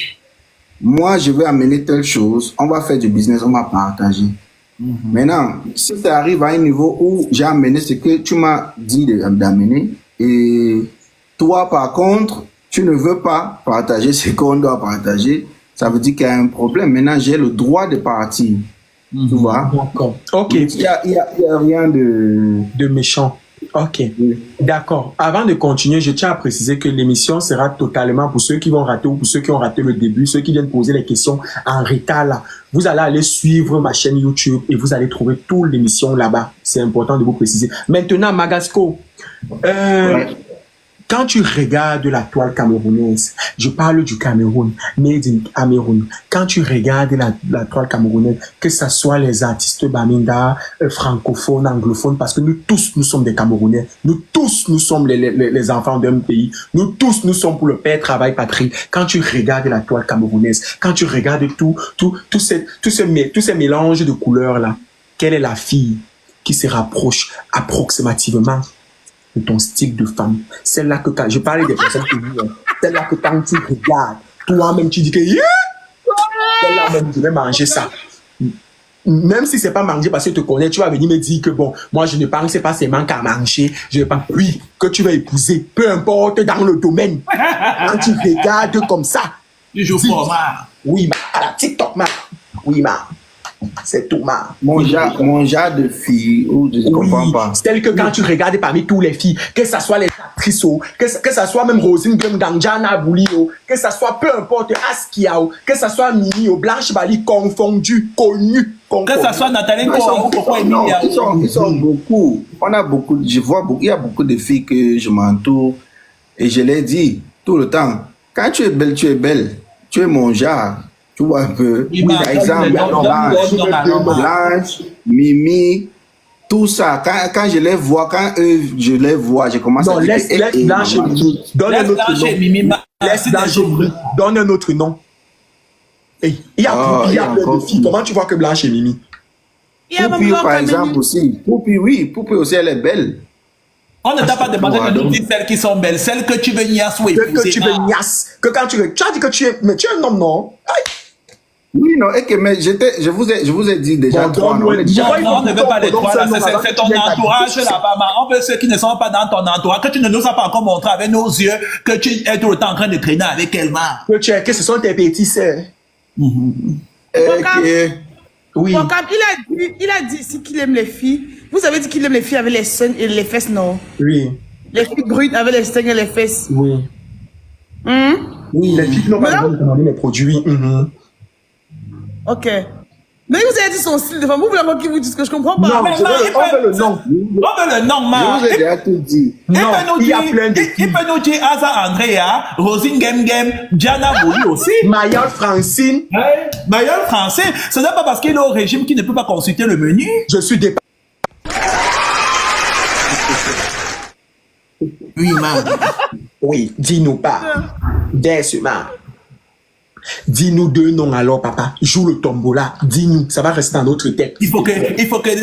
Moi, je vais amener telle chose. On va faire du business, on va partager. Maintenant, si tu arrives à un niveau où j'ai amené ce que tu m'as dit d'amener, et toi, par contre, tu ne veux pas partager ce qu'on doit partager, ça veut dire qu'il y a un problème. Maintenant, j'ai le droit de partir. Tu vois? D'accord. Ok. Il y a rien de... De méchant. Ok. Oui. D'accord. Avant de continuer, je tiens à préciser que l'émission sera totalement pour ceux qui vont rater ou pour ceux qui ont raté le début, ceux qui viennent poser les questions en retard là. Vous allez aller suivre ma chaîne YouTube et vous allez trouver toute l'émission là-bas. C'est important de vous préciser. Maintenant, Magasco, quand tu regardes la toile camerounaise, je parle du Cameroun, Made in Cameroun. Quand tu regardes la toile camerounaise, que ce soit les artistes baminda, francophones, anglophones, parce que nous tous, nous sommes des Camerounais. Nous tous, nous sommes les enfants d'un pays. Nous tous, nous sommes pour le père, travail, patrie. Quand tu regardes la toile camerounaise, quand tu regardes tous ces mélanges de couleurs là, quelle est la fille qui se rapproche approximativement de ton style de femme? Celle-là que quand je parlais des personnes que vous, celle-là que quand tu regardes, toi-même tu dis que yeah! Celle-là même je vais manger ça. Même si c'est pas manger parce que tu te connais, tu vas venir me dire que bon, moi je ne pensais pas seulement qu'à manger, je vais pas, oui, que tu vas épouser, peu importe dans le domaine. Quand tu regardes comme ça, Tu joues fort, ma. oui, à la TikTok, oui, c'est tout, Mon genre de fille, ou je ne comprends pas. Celle que quand tu regardes parmi toutes les filles, que ce soit les actrices, que ce soit même Rosine Gangjana Bouli, que ce soit peu importe Askia, que ce soit Mimi ou Blanche Bali, confondu, connu. Que ça soit Nathalie Kourou, pourquoi Emilia? Ils sont beaucoup. On a beaucoup, je vois beaucoup, il y a beaucoup de filles que je m'entoure et je les dis tout le temps, quand tu es belle, tu es belle. Tu es mon genre. Tu vois un peu. Par exemple, Blanche, Mimi, tout ça. Quand je les vois, quand eux, je les vois, je commence à dire... Laisse Blanche et Mimi. Donne un autre nom. Laisse Blanche et Mimi. Donne un autre nom. Il y a plein de filles. Comment tu vois que Blanche et Mimi? Poupi, par exemple, aussi. Poupi, oui. Poupi aussi, elle est belle. On ne t'a pas demandé de nous dire celles qui sont belles, celles que tu veux niasse ou épouser. Que tu veux niasse. Que quand tu as dit que tu es... Mais tu es un homme, non? Oui, non, et que, mais je vous ai dit déjà trois noms. Non, on ne veut pas les trois, là, c'est ton entourage là-bas. On veut ceux qui ne sont pas dans ton entourage, que tu ne nous as pas encore montré avec nos yeux, que tu es tout le temps en train de traîner avec elle, Que ce sont tes petits sœurs. Oui. Bon, il a dit ici qu'il aime les filles. Vous avez dit qu'il aime les filles avec les seins et les fesses, non? Oui. Les filles brutes avec les seins et les fesses. Oui. Oui, les filles n'ont pas besoin de commander mes produits. Ok. Mais vous avez dit son style de femme. Vous voulez encore qu'il vous dise que je comprends pas? Non, on veut le nom. On veut le nom, ma. Je vous ai déjà tout dit. Non, il y a plein de filles. Il peut nous dire Asa Andrea, Rosine Gem, Diana Bouli aussi. Mayol Francine. Mayol Francine. Ce n'est pas parce qu'il est au régime qu'il ne peut pas consulter le menu. Je suis dépassé. Oui, ma. Oui, dis-nous pas. Décemment. Dis-nous deux noms alors, papa. Joue le tombola. Dis-nous. Ça va rester dans notre tête. Il faut que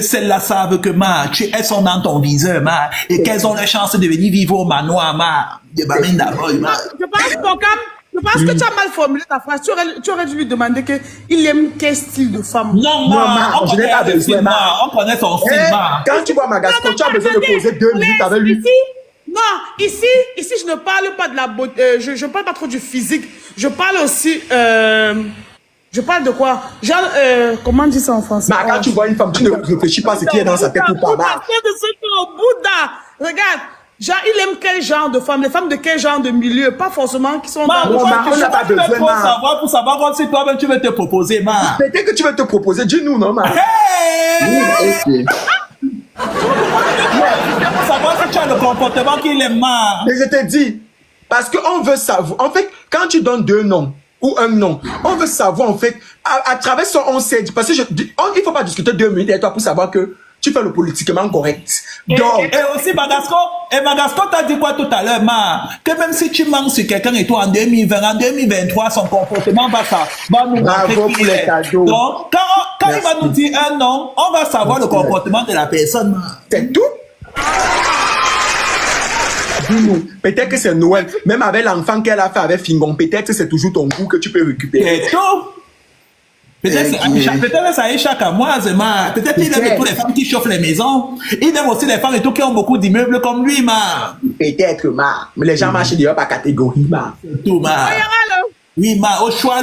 celles-là savent que, elles sont dans ton viseur, et qu'elles ont la chance de venir vivre au manoir, de Bamine d'abord, Je pense que tu as mal formulé ta phrase. Tu aurais dû lui demander qu'il aime quel style de femme. Non, je n'ai pas besoin, on connaît son style, Quand tu vois Magasco, tu as besoin de poser 2 minutes avec lui. Non, ici, je ne parle pas de la beauté, je ne parle pas trop du physique. Je parle aussi, je parle de quoi? Genre, comment on dit ça en français? Quand tu vois une femme, tu ne réfléchis pas à ce qui est dans sa tête ou pas. Regarde, genre, il aime quel genre de femme? Les femmes de quel genre de milieu? Pas forcément qui sont on n'a pas besoin, pour savoir si toi-même tu veux te proposer, Peut-être que tu veux te proposer, dis-nous, non, Pour savoir si tu as le comportement qu'il aime, Mais je te dis, parce qu'on veut savoir. En fait, quand tu donnes 2 noms ou un nom, on veut savoir, en fait, à travers ça, on sait. Parce que il ne faut pas discuter 2 minutes avec toi pour savoir que tu fais le politiquement correct. Donc, et aussi, Magasco t'a dit quoi tout à l'heure, que même si tu manques sur quelqu'un et toi en 2020, en 2023, son comportement va nous bravo pour les cadeaux. Donc, quand il va nous dire un nom, on va savoir le comportement de la personne. C'est tout. Peut-être que c'est Noël. Même avec l'enfant qu'elle a fait avec Fingon, peut-être que c'est toujours ton goût que tu peux récupérer. C'est tout. Peut-être c'est Aïcha Kamoise, peut-être il aime toutes les femmes qui chauffent les maisons. Il aime aussi les femmes et tout qui ont beaucoup d'immeubles comme lui, Peut-être, mais les gens marchent d'ailleurs par catégorie, Tout, Oui, au choix,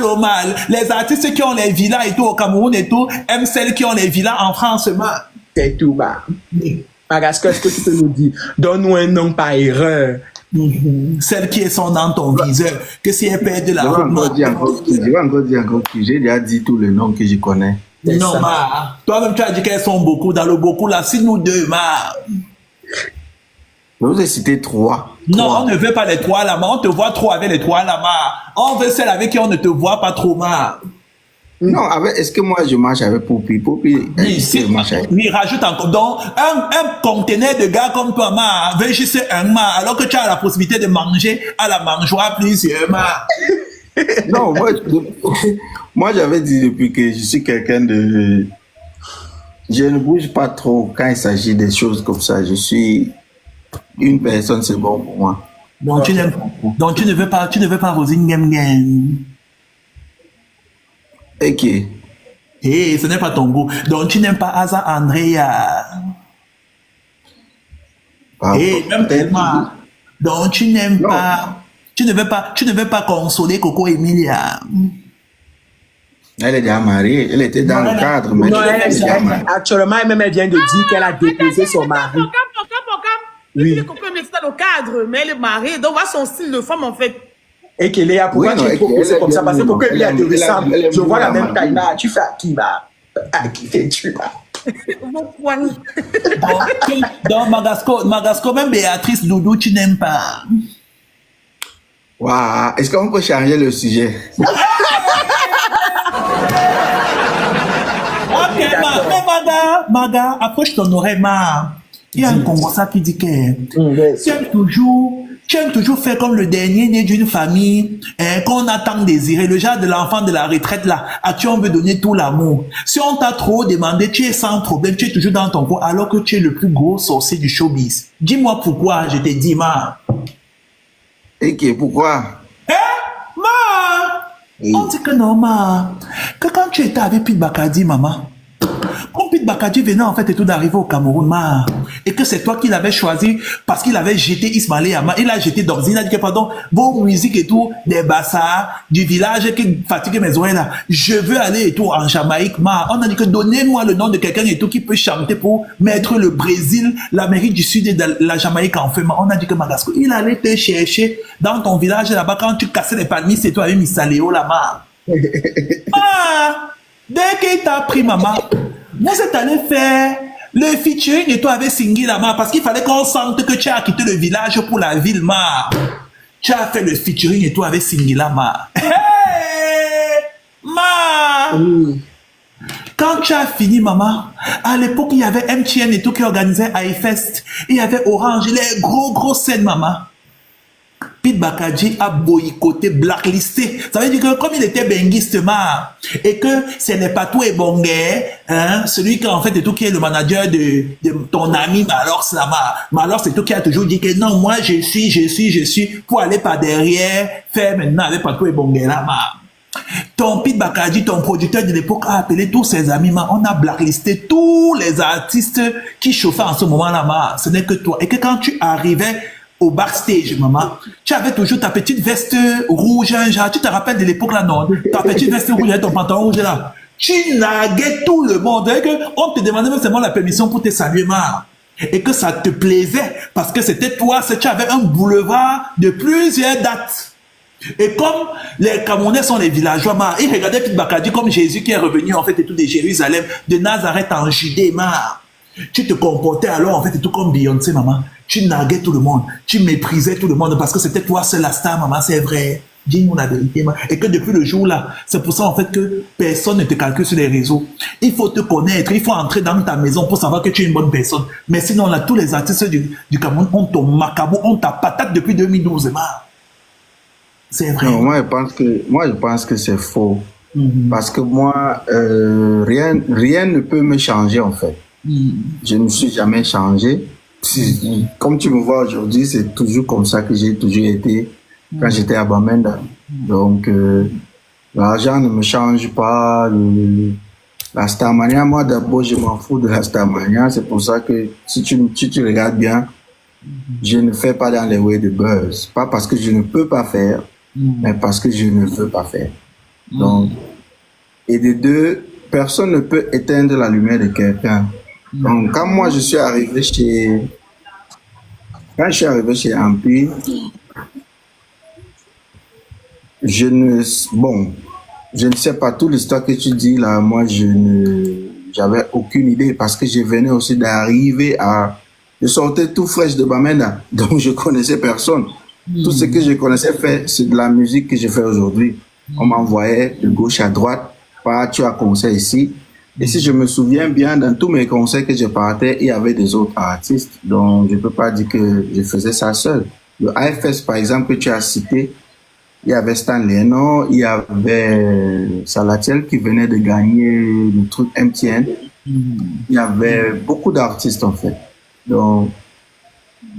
les artistes qui ont les villas et tout au Cameroun et tout, aiment celles qui ont les villas en France, ma. C'est tout, bah. Magasco, est-ce que tu peux nous dire, donne-nous un nom par erreur. Celles qui sont dans ton viseur, que si elles perdent de la Je vais route, encore dire encore qui. J'ai déjà dit tous les noms que je connais. non, ma. Toi-même, tu as dit qu'elles sont beaucoup. Dans le beaucoup, là, si nous deux, ma. Je vous ai cité 3. Non, on ne veut pas les 3 là, ma. On te voit trop avec les 3 là, ma. On veut celle avec qui on ne te voit pas trop, ma. Non, est-ce que moi je marche avec Poupie? Poupie, Oui, si, oui, rajoute encore. Donc, un conteneur de gars comme toi, ma, veut juste un ma, alors que tu as la possibilité de manger à la mangeoire plusieurs, ma. Non, moi j'avais dit depuis que je suis quelqu'un de... Je ne bouge pas trop quand il s'agit des choses comme ça. Je suis une personne, c'est bon pour moi. Donc, tu ne veux pas Rosine Game. Ok. Eh, ce n'est pas ton goût. Donc, tu n'aimes pas Asa Andrea. Eh, même tellement. Donc, tu n'aimes pas. Tu ne veux pas consoler Coco Emilia. Elle est déjà mariée. Elle était dans le cadre. Mais Non, actuellement, elle vient de dire qu'elle a déposé son mari. Oui. Coco Emilia est dans le cadre, mais elle est mariée. Donc, voilà son style de femme, en fait. Et qu'elle est pourquoi tu es proposé comme ça? Parce que pourquoi elle te ressemble? Je vois la même taille là. Tu fais à qui, bah? À qui fais-tu, bah? Donc, Magasco, même Béatrice Doudou, tu n'aimes pas. Waouh, est-ce qu'on peut changer le sujet? Ok, mais Maga, après je t'honorais, ma. Il y a un Congolais qui dit que tu aimes toujours faire comme le dernier né d'une famille qu'on a tant désiré, le genre de l'enfant de la retraite là, à qui on veut donner tout l'amour. Si on t'a trop demandé, tu es sans problème, tu es toujours dans ton coin, alors que tu es le plus gros sorcier du showbiz. Dis-moi pourquoi, je t'ai dit, ma. Ok, pourquoi? Ma! On dit que non, ma. Que quand tu étais avec Pete Bakadi, maman, quand Pete Bakadi venait en fait et tout d'arriver au Cameroun, ma, et que c'est toi qui l'avais choisi parce qu'il avait jeté Ismaël Yama, il a jeté d'origine, il a dit que pardon, vos musiques et tout, des bassards, du village qui fatigue mes oreilles là, je veux aller et tout en Jamaïque, ma, on a dit que donnez-moi le nom de quelqu'un et tout qui peut chanter pour mettre le Brésil, l'Amérique du Sud et la Jamaïque en feu, ma, on a dit que Magasco, il allait te chercher dans ton village là-bas quand tu cassais les palmiers, c'est toi avec Missaléo là, ma. Ah, dès qu'il t'a pris, maman, vous êtes allé faire le featuring et toi avec Singhi là-bas parce qu'il fallait qu'on sente que tu as quitté le village pour la ville, ma. Tu as fait le featuring et toi avec Singhi là-bas. Hey, ma. Quand tu as fini, maman, à l'époque, il y avait MTN et tout qui organisait iFest. Il y avait Orange, les gros scènes, maman. Pete Bakadi a boycotté, blacklisté. Ça veut dire que comme il était benguiste, et que ce n'est pas tout et Bongé, hein, celui qui en fait est tout qui est le manager de ton ami Malor Slama. Malor c'est tout qui a toujours dit que non, moi je suis pour aller par derrière, faire maintenant avec Patou et Bongé là, Ton Pete Bakadi, ton producteur de l'époque a appelé tous ses amis, on a blacklisté tous les artistes qui chauffaient en ce moment-là, ce n'est que toi. Et que quand tu arrivais au backstage, maman, tu avais toujours ta petite veste rouge, genre, tu te rappelles de l'époque là, non? Ta petite veste rouge et ton pantalon rouge là. Tu naguais tout le monde. Et que on te demandait même seulement la permission pour te saluer, ma. Et que ça te plaisait parce que c'était toi, tu avais un boulevard de plusieurs dates. Et comme les Camerounais sont les villageois, ma, ils regardaient Pete Bakadi comme Jésus qui est revenu en fait et tout de Jérusalem, de Nazareth en Judée, ma. Tu te comportais alors en fait et tout comme Beyoncé, maman. Tu naguais tout le monde, tu méprisais tout le monde parce que c'était toi seule la star, maman, c'est vrai. Dis-nous la vérité, maman. Et que depuis le jour là, c'est pour ça en fait que personne ne te calcule sur les réseaux. Il faut te connaître, il faut entrer dans ta maison pour savoir que tu es une bonne personne. Mais sinon là, tous les artistes du Cameroun ont ton macabo, ont ta patate depuis 2012, maman. C'est vrai. Non, moi je pense que c'est faux. Parce que moi, rien ne peut me changer en fait. Je ne me suis jamais changé. Comme tu me vois aujourd'hui, c'est toujours comme ça que j'ai toujours été quand j'étais à Bamenda. Donc, l'argent ne me change pas. La Starmania, moi d'abord, je m'en fous de la Starmania. C'est pour ça que si tu regardes bien, je ne fais pas dans les ways de buzz. Pas parce que je ne peux pas faire, mais parce que je ne veux pas faire. Donc, et de deux, personne ne peut éteindre la lumière de quelqu'un. Donc, quand moi je suis arrivé chez Ampi, je ne sais pas, toute l'histoire que tu dis là, moi j'avais aucune idée parce que je venais aussi d'arriver je sortais tout fraîche de Bamenda, donc je connaissais personne. Tout ce que je connaissais faire, c'est de la musique que je fais aujourd'hui. On m'envoyait de gauche à droite, tu as concert ici. Et si je me souviens bien, dans tous mes concerts que je partais, il y avait des autres artistes. Donc, je ne peux pas dire que je faisais ça seul. Le AFS, par exemple, que tu as cité, il y avait Stan Leno, il y avait Salatiel qui venait de gagner le truc MTN. Il y avait beaucoup d'artistes, en fait. Donc,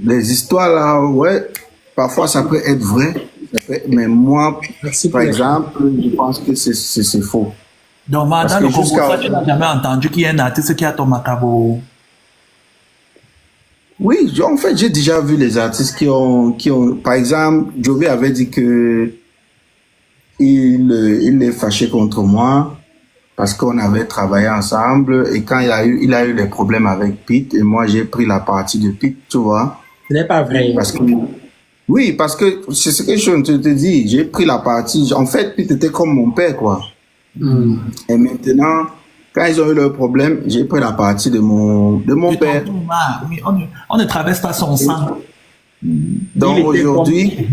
les histoires là, ouais, parfois ça peut être vrai, mais moi, par exemple, je pense que c'est faux. Donc, dans le Congo, ça, tu n'as jamais entendu qu'il y a un artiste qui a ton macabo? Oui, en fait, j'ai déjà vu les artistes qui ont, par exemple, Jovi avait dit que il est fâché contre moi parce qu'on avait travaillé ensemble et quand il a eu des problèmes avec Pete et moi j'ai pris la partie de Pete, tu vois. Ce n'est pas vrai. Oui, parce que c'est ce que je te dis, j'ai pris la partie. En fait, Pete était comme mon père, quoi. Et maintenant, quand ils ont eu leur problème, j'ai pris la partie de mon père. Oui, on ne traverse pas son sang. Donc aujourd'hui,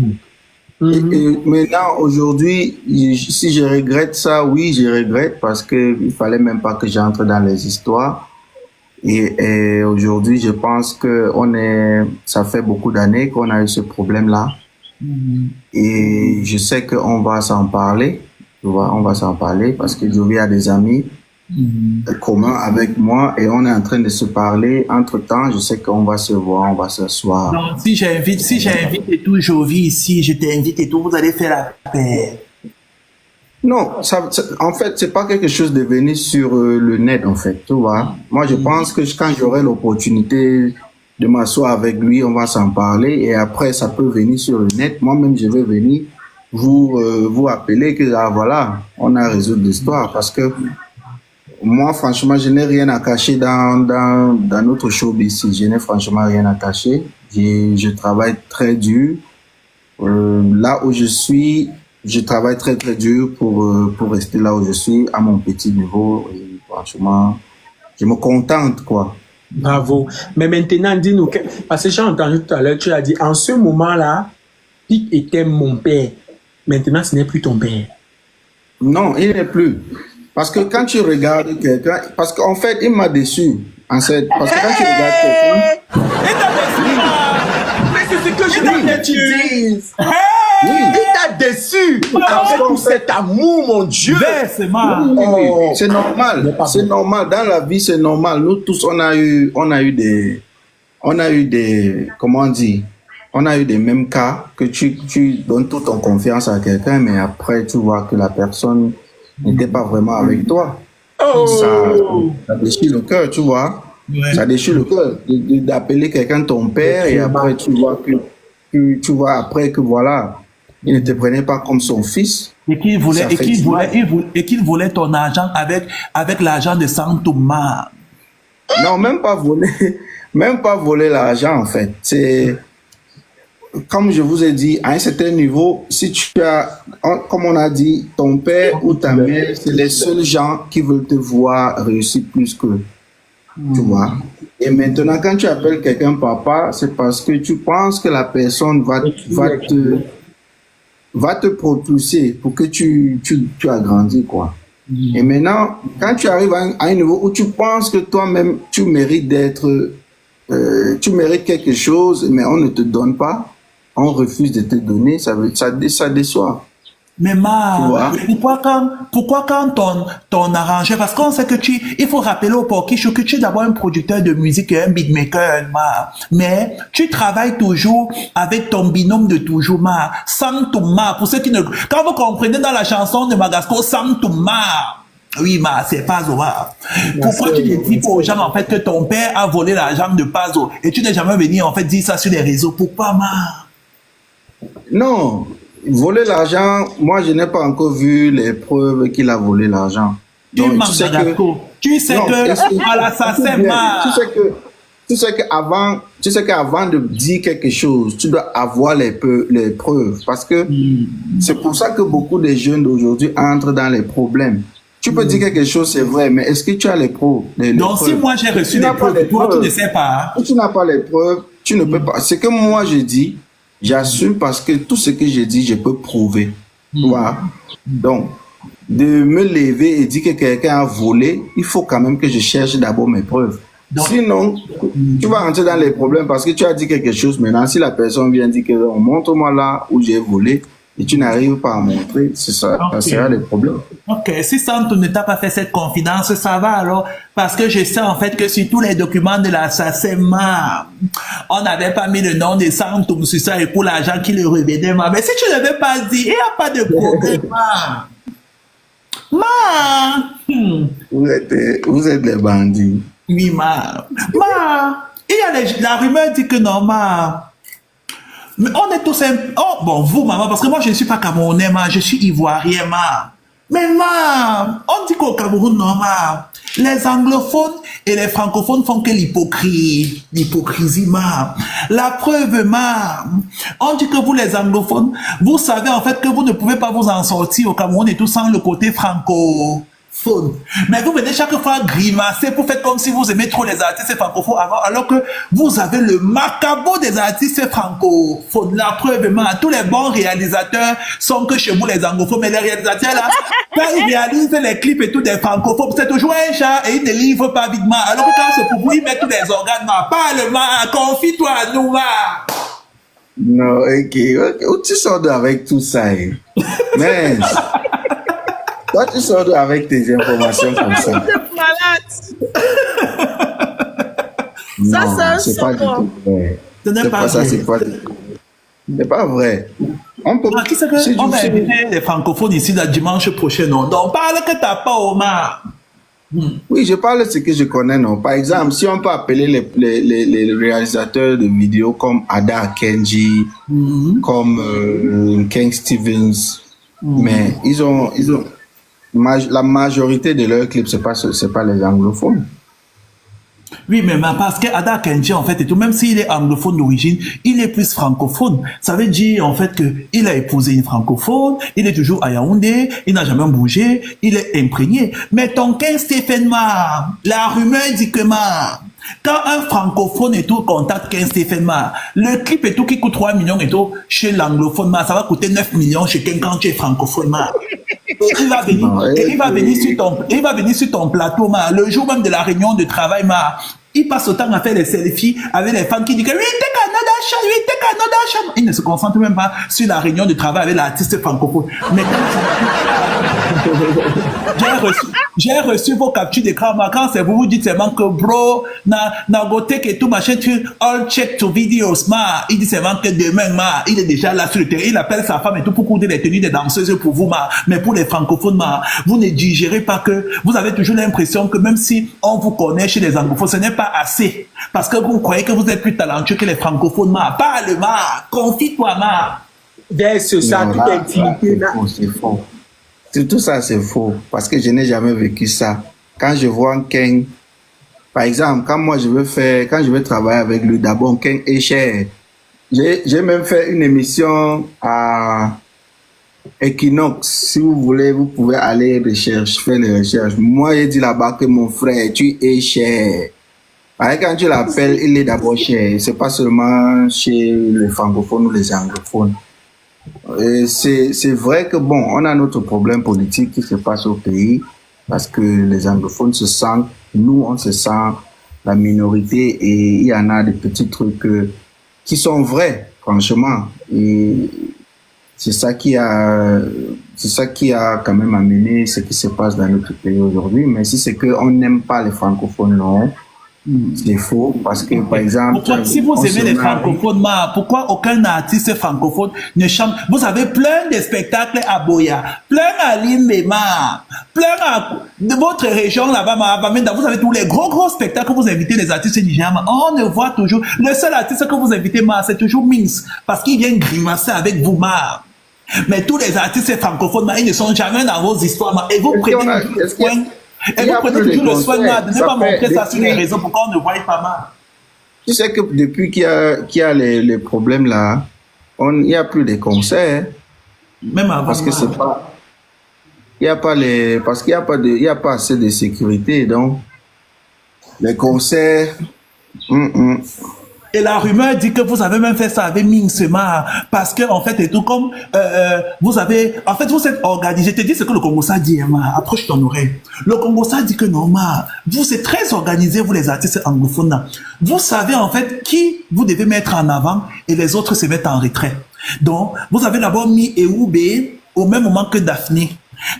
maintenant, aujourd'hui, si je regrette ça, oui, je regrette parce que il fallait même pas que j'entre dans les histoires. Et aujourd'hui, je pense que ça fait beaucoup d'années qu'on a eu ce problème-là. Et je sais qu'on va s'en parler. Tu vois, on va s'en parler parce que Jovi a des amis communs avec moi et on est en train de se parler. Entre-temps, je sais qu'on va se voir, on va s'asseoir. Donc, si j'invite et tout Jovi ici, je t'invite et tout, vous allez faire la paix. Non, en fait, c'est pas quelque chose de venir sur le net, en fait, tu vois. Moi, je pense que quand j'aurai l'opportunité de m'asseoir avec lui, on va s'en parler et après, ça peut venir sur le net. Moi-même, je vais venir vous appeler que, voilà, on a résolu l'histoire parce que moi, franchement, je n'ai rien à cacher dans notre showbiz ici. Je n'ai franchement rien à cacher. Je travaille très dur. Là où je suis, je travaille très très dur pour rester là où je suis, à mon petit niveau. Et franchement, je me contente, quoi. Bravo. Mais maintenant, dis-nous, parce que j'ai entendu tout à l'heure, tu as dit, en ce moment-là, Pete était mon père. Maintenant, ce n'est plus ton père. Non, il n'est plus. Parce que quand tu regardes quelqu'un, parce qu'en fait, il m'a déçu. Parce que quand tu regardes quelqu'un... Mais c'est ce que je voulais que tu dises. Oui. Il t'a déçu avec tout cet amour, mon Dieu. C'est normal. C'est normal. Dans la vie, c'est normal. Nous tous, on a eu des, comment on dit, on a eu des mêmes cas que tu donnes toute ton confiance à quelqu'un, mais après, tu vois que la personne n'était pas vraiment avec toi. Ça déchire le cœur, tu vois. Ouais. Ça déchire le cœur d'appeler quelqu'un ton père et après, tu vois après que voilà, il ne te prenait pas comme son fils. Et qu'il voulait ton argent avec l'argent de Saint Thomas. Non, même pas voler l'argent, en fait. C'est, comme je vous ai dit, à un certain niveau, si tu as, comme on a dit, ton père ou ta mère, c'est les seuls gens qui veulent te voir réussir plus que, tu vois. Et maintenant, quand tu appelles quelqu'un papa, c'est parce que tu penses que la personne va te propulser pour que tu agrandis, quoi. Et maintenant, quand tu arrives à un niveau où tu penses que toi-même, tu mérites tu mérites quelque chose, mais on ne te donne pas, on refuse de te donner, ça déçoit. Mais pourquoi quand ton arrangeur, parce qu'on sait que il faut rappeler au Porkichou que tu es d'abord un producteur de musique et un beatmaker, mais tu travailles toujours avec ton binôme de toujours, Sam Thomas, pour ceux qui ne, quand vous comprenez dans la chanson de Magasco, Sam Thomas, oui, c'est Pazo, pourquoi tu ne dis pas aux gens, en fait, que ton père a volé l'argent de Pazo, et tu n'es jamais venu, en fait, dire ça sur les réseaux, pourquoi, Non, voler l'argent, moi, je n'ai pas encore vu les preuves qu'il a volé l'argent. Tu sais que à la SACEMA. Tu sais qu'avant de dire quelque chose, tu dois avoir les preuves. Parce que c'est pour ça que beaucoup de jeunes d'aujourd'hui entrent dans les problèmes. Tu peux dire quelque chose, c'est vrai, mais est-ce que tu as les preuves? Donc, si moi j'ai reçu des preuves, toi, tu ne sais pas. Si tu n'as pas les preuves, tu ne peux pas. Ce que moi je dis, j'assume parce que tout ce que j'ai dit, je peux prouver. Voilà. Donc, de me lever et dire que quelqu'un a volé, il faut quand même que je cherche d'abord mes preuves. Donc, sinon, tu vas rentrer dans les problèmes parce que tu as dit quelque chose. Maintenant, si la personne vient dire que montre-moi là où j'ai volé et tu n'arrives pas à montrer, c'est ça, ça sera le problème. Ok, si Santo ne t'a pas fait cette confidence, ça va alors, parce que je sais en fait que sur tous les documents de la SACEMA, on n'avait pas mis le nom de Santo sur ça et pour l'argent qui le revenait. Mais si tu ne l'avais pas dit, il n'y a pas de problème. Vous êtes des bandits. Oui, il y a la rumeur dit que non, mais on est tous oh, bon, vous, maman, parce que moi, je ne suis pas camerounais, je suis ivoirien, mais on dit qu'au Cameroun, non, les anglophones et les francophones font que l'hypocrisie, La preuve, on dit que vous, les anglophones, vous savez en fait que vous ne pouvez pas vous en sortir au Cameroun et tout sans le côté francophone. Mais vous venez chaque fois grimacer pour faire comme si vous aimez trop les artistes francophones alors que vous avez le macabre des artistes francophones. La preuve, tous les bons réalisateurs sont que chez vous les anglophones, mais les réalisateurs là, quand ils réalisent les clips et tout des francophones, c'est toujours un chat et ils ne livrent pas vite, alors que quand c'est pour vous, ils mettent tous les organes, parle, confie-toi à nous, Non, ok, où tu sors avec tout ça, mais... Toi, tu sors avec tes informations comme ça. Ça, c'est pas du tout vrai. C'est pas ça, c'est pas vrai. On peut on va inviter les francophones ici le dimanche prochain, non? Donc, parle que t'as pas, Omar. Oui, je parle de ce que je connais, non. Par exemple, si on peut appeler les réalisateurs de vidéos comme Ada Kenji, comme Ken Stevens, mais ils ont la majorité de leurs clips, c'est pas les anglophones. Oui, mais parce que Ada Kenji, en fait, et tout, même s'il est anglophone d'origine, il est plus francophone. Ça veut dire, en fait, qu'il a épousé une francophone, il est toujours à Yaoundé, il n'a jamais bougé, il est imprégné. Mais ton Ken Stephen la rumeur dit que quand un francophone et tout contacte Ken Stephen le clip et tout qui coûte 3 millions et tout, chez l'anglophone, ça va coûter 9 millions chez Ken quand tu es francophone, il va venir sur ton plateau, le jour même de la réunion de travail, il passe autant à faire des selfies avec les fans qui disent que oui, t'es Canada. Il ne se concentre même pas sur la réunion de travail avec l'artiste francophone. Mais j'ai reçu vos captures d'écran, quand c'est vous dites seulement que bro, na go take et tout machin, tu all check to videos, il dit seulement que demain, il est déjà là sur le terrain, il appelle sa femme et tout pour coudre les tenues des danseuses pour vous, mais pour les francophones, vous ne digérez pas que vous avez toujours l'impression que même si on vous connaît chez les anglophones, ce n'est pas assez, parce que vous croyez que vous êtes plus talentueux que les francophones, parle, confie-toi, Verse ça, toute intimité. C'est faux. Tout ça, c'est faux. Parce que je n'ai jamais vécu ça. Quand je vois Ken, par exemple, quand je vais travailler avec lui, d'abord, Ken est cher. J'ai même fait une émission à Equinox. Si vous voulez, vous pouvez aller faire les recherches. Moi, j'ai dit là-bas que mon frère, tu es cher. Quand tu l'appelles, il est d'abord cher. C'est pas seulement chez les francophones ou les anglophones. C'est vrai que bon, on a notre problème politique qui se passe au pays parce que les anglophones se sentent, nous on se sent la minorité et il y en a des petits trucs qui sont vrais, franchement. Et c'est ça qui a quand même amené ce qui se passe dans notre pays aujourd'hui. Mais si c'est qu'on n'aime pas les francophones, non. C'est faux, parce que par exemple... Si vous aimez les francophones, pourquoi aucun artiste francophone ne chante? Vous avez plein de spectacles à Boya, plein à Limema, plein de votre région là-bas, vous avez tous les gros spectacles que vous invitez les artistes nigériens. On ne voit toujours... Le seul artiste que vous invitez, c'est toujours Mince, parce qu'il vient grimacer avec vous, Mais tous les artistes francophones, ils ne sont jamais dans vos histoires. Et vous prenez le soin. Et vous prenez toujours le soin de ne pas montrer ça sur les réseaux pour qu'on ne voie pas mal. Tu sais que depuis qu'il y a les problèmes là, il n'y a plus de concerts. Même avant. Parce que c'est pas. Il n'y a pas les. Parce qu'il n'y a pas assez de sécurité. Donc, les concerts. Et la rumeur dit que vous avez même fait ça avec Ming Sema, parce que en fait, et tout comme vous avez, en fait, vous êtes organisé. Je te dis ce que le Congo-Ça dit, ma, approche ton oreille. Le Congo-Ça dit que non, ma, vous êtes très organisés, vous les artistes anglophones. Vous savez en fait qui vous devez mettre en avant et les autres se mettent en retrait. Donc, vous avez d'abord mis Eoube au même moment que Daphné.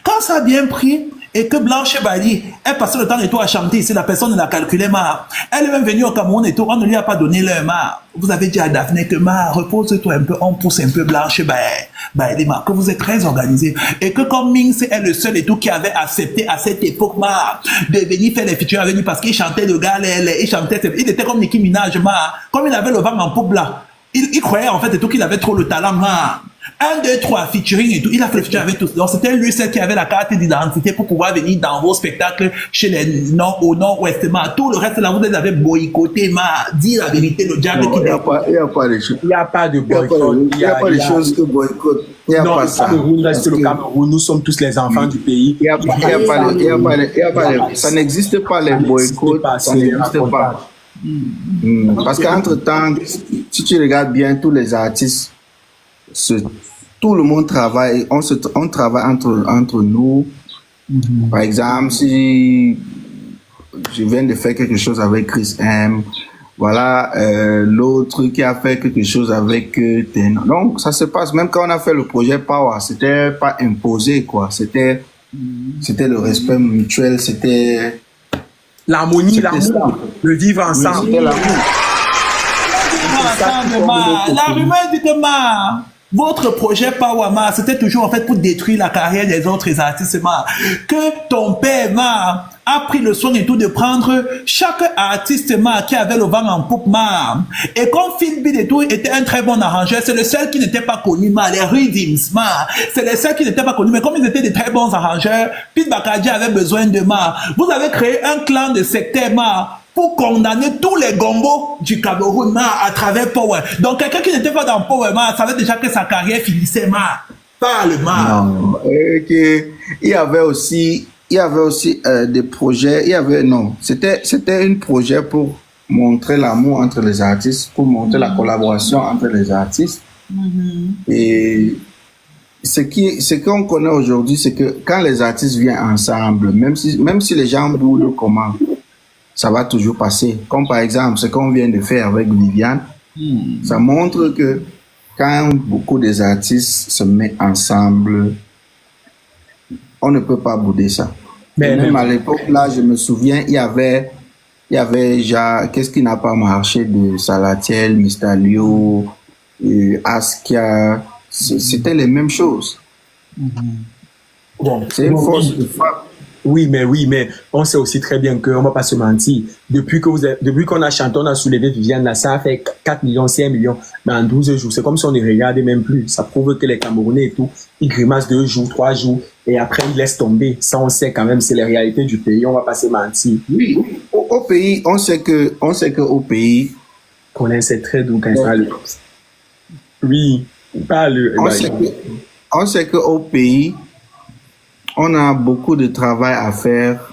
Quand ça a bien pris, et que Blanche Bali, elle passait le temps et tout à chanter ici, la personne ne l'a calculé, ma. Elle est même venue au Cameroun et tout, on ne lui a pas donné l'heure, ma. Vous avez dit à Daphné que, ma, repose-toi un peu, on pousse un peu Blanche Bali, ma, que vous êtes très organisé. Et que comme Mings est le seul et tout qui avait accepté à cette époque, ma, de venir faire les features avec lui parce qu'il chantait le gars, il chantait, il était comme Nicki Minaj, ma. Comme il avait le vent en poupe là. Il croyait en fait et tout qu'il avait trop le talent, ma. 1, 2, 3, featuring et tout. Il a fait le featuring avec tous. Donc, c'était lui, celle qui avait la carte d'identité pour pouvoir venir dans vos spectacles chez les au nord-ouest. Tout le reste, là, vous les avez boycotté, ma. Dis la vérité, le diable qui Il n'y a pas de choses. Il n'y a pas de boycott. Il n'y a pas de choses que boycott. Il n'y a pas ça. Le Cameroun reste le Cameroun. Nous sommes tous les enfants du pays. Il n'y a pas ça n'existe pas les boycotts. Ça n'existe pas. Parce qu'entre-temps, si tu regardes bien tous les artistes, tout le monde travaille, on travaille entre nous. Par exemple, si je viens de faire quelque chose avec Chris M, voilà, l'autre qui a fait quelque chose avec Ten. Donc, ça se passe. Même quand on a fait le projet Power, c'était pas imposé, quoi. C'était le respect mutuel, c'était l'harmonie, l'amour, le vivre ensemble. C'était l'amour. La rumeur dit que votre projet Pawama, c'était toujours en fait pour détruire la carrière des autres artistes, que ton père a pris le soin et tout de prendre chaque artiste qui avait le vent en poupe, et comme Phil Bill et tout était un très bon arrangeur, c'est le seul qui n'était pas connu, les Rhythms, c'est le seul qui n'était pas connu, mais comme ils étaient de très bons arrangeurs, Pete Bakadji avait besoin de vous avez créé un clan de sectaires pour condamner tous les gombos du Cameroun à travers Power. Donc quelqu'un qui n'était pas dans Power savait déjà que sa carrière finissait par le Non, il y avait aussi des projets. C'était un projet pour montrer l'amour entre les artistes, pour montrer la collaboration entre les artistes. Et ce qu'on connaît aujourd'hui, c'est que quand les artistes viennent ensemble, même si les gens boudent comment, ça va toujours passer. Comme par exemple, ce qu'on vient de faire avec Viviane, ça montre que quand beaucoup des artistes se mettent ensemble, on ne peut pas bouder ça. Mais même à l'époque, là, je me souviens, il y avait déjà, qu'est-ce qui n'a pas marché de Salatiel, Mistalio, Askia, c'était les mêmes choses. Bon, c'est une force de frappe. Oui, mais on sait aussi très bien qu'on ne va pas se mentir. Depuis qu'on a chanté, on a soulevé Viviane, là, ça a fait 4 millions, 5 millions, mais en 12 jours. C'est comme si on ne regardait même plus. Ça prouve que les Camerounais et tout, ils grimacent 2 jours, 3 jours, et après ils laissent tomber. Ça, on sait quand même, c'est les réalités du pays, on ne va pas se mentir. Oui, au pays, on sait que au pays, Colin, c'est très doux quand il parle. Oui, parle. On sait qu'au pays, on a beaucoup de travail à faire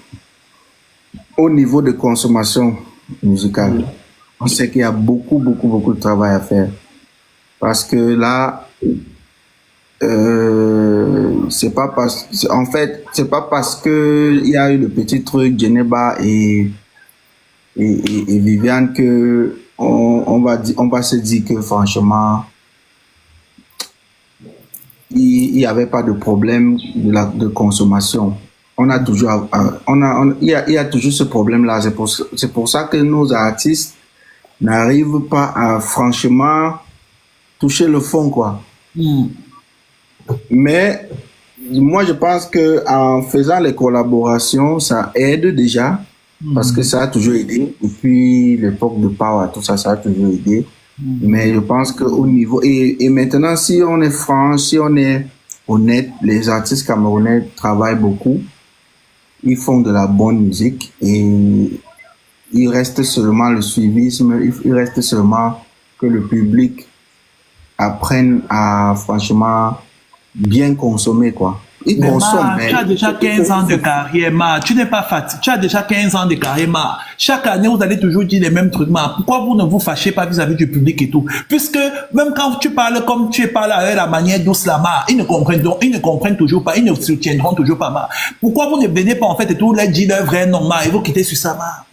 au niveau de consommation musicale. On sait qu'il y a beaucoup de travail à faire. Parce que là, c'est pas parce que il y a eu le petit truc Geneba et Viviane que on va se dire que franchement, il n'y avait pas de problème de consommation. On a toujours, il y a toujours ce problème-là. C'est pour ça que nos artistes n'arrivent pas à franchement toucher le fond, quoi. Mais moi, je pense que en faisant les collaborations, ça aide déjà, parce que ça a toujours aidé. Depuis l'époque de Power, tout ça, ça a toujours aidé. Mais je pense qu'au niveau... Et maintenant, si on est franc, si on est honnête, les artistes camerounais travaillent beaucoup. Ils font de la bonne musique et il reste seulement le suivisme, il reste seulement que le public apprenne à franchement bien consommer, quoi. Ils consomment. Tu as déjà 15 ans de carrière, Ma. Tu n'es pas fatigué. Tu as déjà 15 ans de carrière, Ma. Chaque année, vous allez toujours dire les mêmes trucs, Ma. Pourquoi vous ne vous fâchez pas vis-à-vis du public et tout? Puisque même quand tu parles comme tu parles avec la manière douce, là, Ma, ils ne comprennent toujours pas, ils ne soutiendront toujours pas, Ma. Pourquoi vous ne venez pas, en fait, et tout, leur dire leur vrai nom, Ma, et vous quittez sur ça, Ma?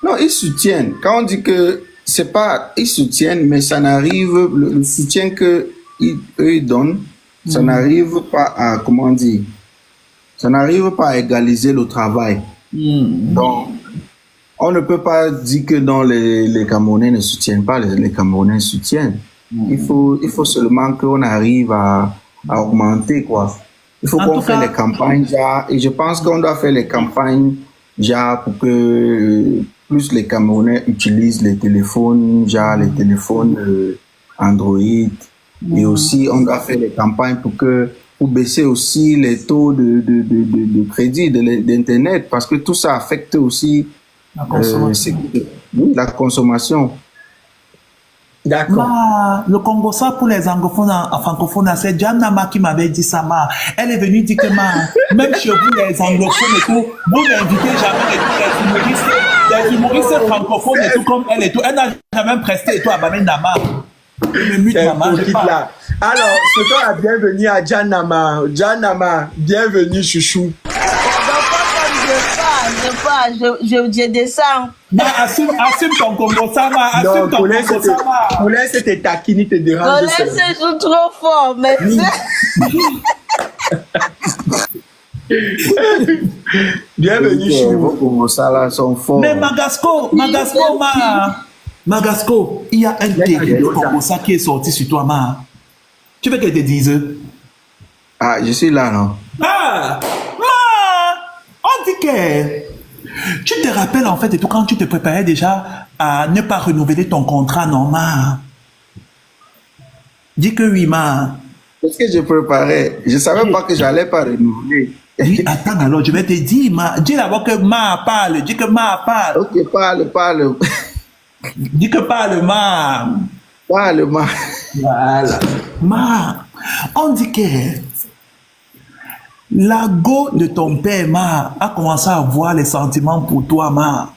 Non, ils soutiennent. Quand on dit que c'est pas, ils soutiennent, mais ça n'arrive, le soutien que eux donnent, ça n'arrive pas à, comment dire, ça n'arrive pas à égaliser le travail. Donc, on ne peut pas dire que dans les Camerounais ne soutiennent pas, les Camerounais soutiennent. Il faut seulement qu'on arrive à augmenter, quoi. Il faut qu'on fasse les campagnes, genre, et je pense qu'on doit faire les campagnes, genre, pour que plus les Camerounais utilisent les téléphones, genre, les téléphones Android. Et aussi, on doit faire les campagnes pour baisser aussi les taux de crédit d'Internet, parce que tout ça affecte aussi la consommation. D'accord. Le Congo, ça pour les anglophones, francophones, c'est Janama qui m'avait dit ça, Ma. Elle est venue dire que, Ma, même chez vous, les anglophones et tout, vous n'invitez jamais les humoristes francophones et tout, comme elle et tout. Elle n'a jamais presté et tout à Bamendama. Là. Alors, souhaitons la bienvenue à Janama. Janama, bienvenue, chouchou. Je descends. Ma, assume ton Congo, ça, Ma. Assume ton Congo, ça, Ma. Pour laisser tes taquini te dérange. Pour laisser joue trop fort, mais bienvenue, chouchou. Mais Magasco, Ma. Magasco, il y a un thé comme ça qui est sorti sur toi, Ma. Tu veux qu'elle te dise? Ah, je suis là, non? Ah! Ma! On dit que... Tu te rappelles, en fait, et tout, quand tu te préparais déjà à ne pas renouveler ton contrat, non, Ma? Dis que oui, Ma. Qu'est-ce que je préparais? Je ne savais pas que j'allais pas renouveler. Oui, attends, alors, je vais te dire, Ma. Dis d'abord que Ma parle. Dis que Ma parle. Ok, parle. Dis que parle, Ma. Parle, Ma. Voilà. Ma, on dit que la go de ton père, Ma, a commencé à avoir les sentiments pour toi, Ma.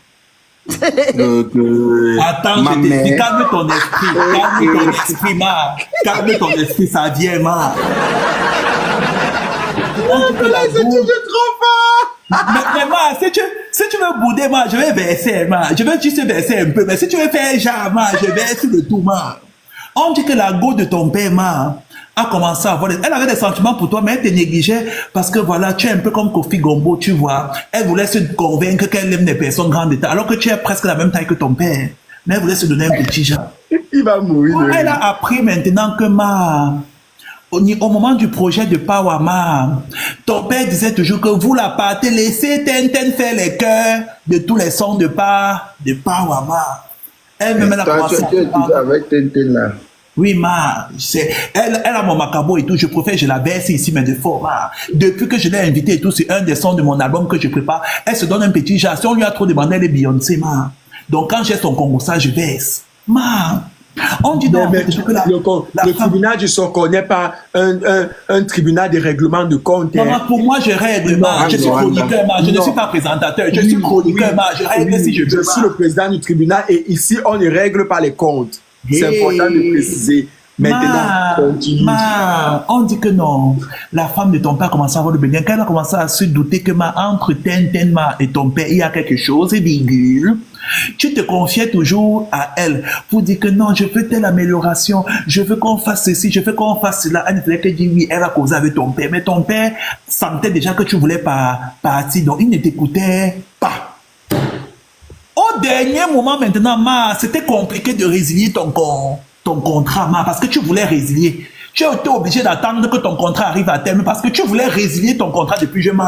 Attends, ma je te dis, mère. calme ton esprit. Calme ton esprit, Ma. Calme ton esprit, ça vient, Ma. On dit que la go... Mais Ma, si tu veux bouder, Ma, je vais verser, Ma. Je vais juste verser un peu. Mais si tu veux faire genre, Ma, je verse le tout, Ma. On dit que la go de ton père, Ma, a commencé à avoir... Elle avait des sentiments pour toi, mais elle te négligeait parce que voilà, tu es un peu comme Kofi Gombo, tu vois. Elle voulait se convaincre qu'elle aime les personnes grandes de taille, alors que tu es presque la même taille que ton père. Mais elle voulait se donner un petit genre. Il va mourir. Elle a appris maintenant que Ma... Au moment du projet de Power, Ma, ton père disait toujours que vous la partez, laissez Tintin faire les chœurs de tous les sons de Power, Ma. Elle-même, elle a commencé à... avec Tintin là. Oui, Ma, elle a mon macabo et tout, je préfère, je la baisse ici, mais de fort, Ma. Depuis que je l'ai invitée et tout, c'est un des sons de mon album que je prépare, elle se donne un petit genre. Si on lui a trop demandé, elle est Beyoncé, Ma. Donc quand j'ai son Congo, ça, je baisse. Ma, on dit donc que le tribunal du Soko n'est pas un tribunal de règlement de compte. Maman, pour moi, je règle, Ma. Je suis chroniqueur, Ma. Je ne suis pas présentateur. Je suis chroniqueur, Ma. Je règle si je veux. Je suis le président du tribunal et ici, on ne règle pas les comptes. C'est important de préciser. Maintenant, continue. Ma, on dit que non. La femme de ton père a commencé à avoir le bénin. Quand elle a commencé à se douter que Ma, entre Tintin, Ma et ton père, il y a quelque chose, virgule. Tu te confiais toujours à elle pour dire que non, je veux telle amélioration, je veux qu'on fasse ceci, je veux qu'on fasse cela. Elle ne faisait que dire oui, elle a causé avec ton père. Mais ton père sentait déjà que tu voulais partir, donc il ne t'écoutait pas. Au dernier moment maintenant, Ma, c'était compliqué de résilier ton contrat, Ma, parce que tu voulais résilier. Tu as été obligé d'attendre que ton contrat arrive à terme parce que tu voulais résilier ton contrat depuis jeune,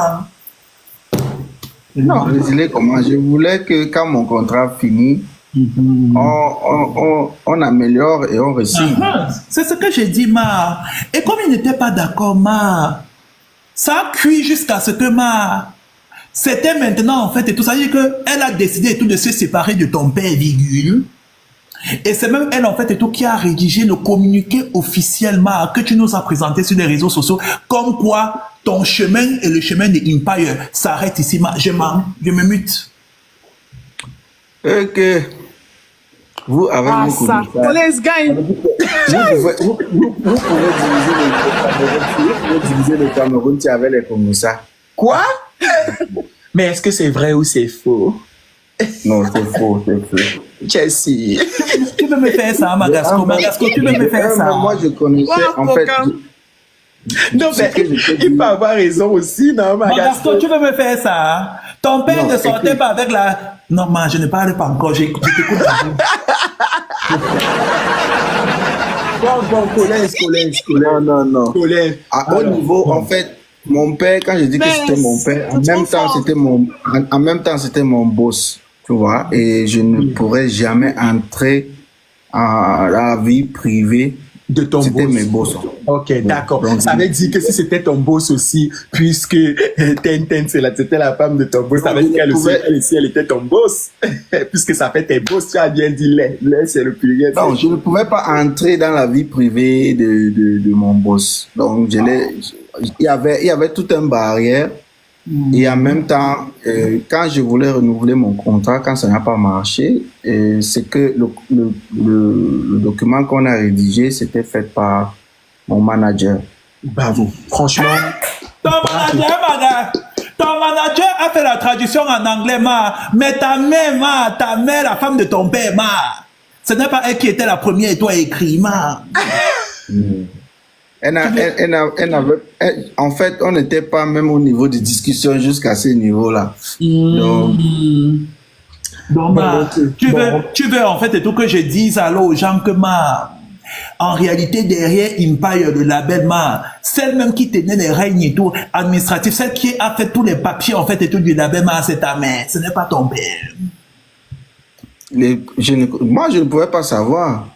Non, résilier comment? Je voulais que quand mon contrat finit, on améliore et on recycle. C'est ce que j'ai dit, Ma. Et comme il n'était pas d'accord, Ma, ça a cuit jusqu'à ce que Ma, c'était maintenant en fait et tout ça. C'est-à-dire qu'elle a décidé et tout de se séparer de ton père, virgule. Et c'est même elle en fait et tout qui a rédigé le communiqué officiellement que tu nous as présenté sur les réseaux sociaux, comme quoi ton chemin et le chemin de Empire s'arrêtent ici. Ma. Je me mute. Ok. Vous avez Ah, beaucoup ça. de ça. Let's gagne. Vous pouvez diviser le Cameroun si avec les Congossas. Quoi? Mais est-ce que c'est vrai ou c'est faux? Non, c'est faux, c'est faux. Chelsea. Tu veux me faire ça, Magasco? Magasco, tu veux me faire ça? Moi, je connaissais, en fait... Non, mais il peut avoir raison aussi, non, Magasco, tu veux me faire ça? Ton père Non, ne sortait pas avec la... Non, man, je ne parle pas encore, j'écoute. Bon, collège. Non. Collège. Au niveau, en fait, mon père, quand je dis que c'était mon père, en même temps, c'était mon boss, tu vois, et je ne pourrais jamais entrer à la vie privée De ton c'était boss. mes boss. Ok, d'accord. Donc, Ça veut dire que si c'était ton boss aussi, puisque Tenten, c'était la femme de ton boss, ça veut dire qu'elle aussi, elle était ton boss. Puisque ça fait tes boss, tu as bien dit les. Les, c'est le pluriel. Non, je ne pouvais pas entrer dans la vie privée de mon boss. Donc, il y avait toute une barrière. Et en même temps, quand je voulais renouveler mon contrat, quand ça n'a pas marché, c'est que le document qu'on a rédigé, c'était fait par mon manager. Bravo. Franchement. Ton manager a fait la traduction en anglais, Ma. Mais ta mère, la femme de ton père, Ma. Ce n'est pas elle qui était la première et toi écrit, Ma. En fait, on n'était pas même au niveau de discussion jusqu'à ce niveau-là. Donc, Ma, tu veux en fait et tout que je dise alors aux gens que Ma, en réalité derrière Empire, le label Ma, celle même qui tenait les règnes et tout administratifs, celle qui a fait tous les papiers en fait et tout du label Ma, c'est ta mère, ce n'est pas ton père. Moi, je ne pouvais pas savoir.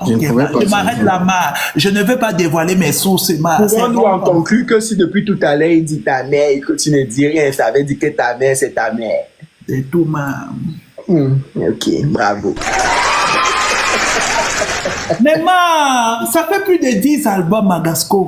Ok, je m'arrête là, Ma. Je ne veux pas dévoiler mes sources, Ma. Pouvons-nous en conclure que si depuis tout à l'heure il dit ta mère et que tu ne dis rien, ça veut dire que ta mère c'est ta mère. C'est tout, Ma. Ok, bravo. Mais Ma, ça fait plus de 10 albums, Magasco.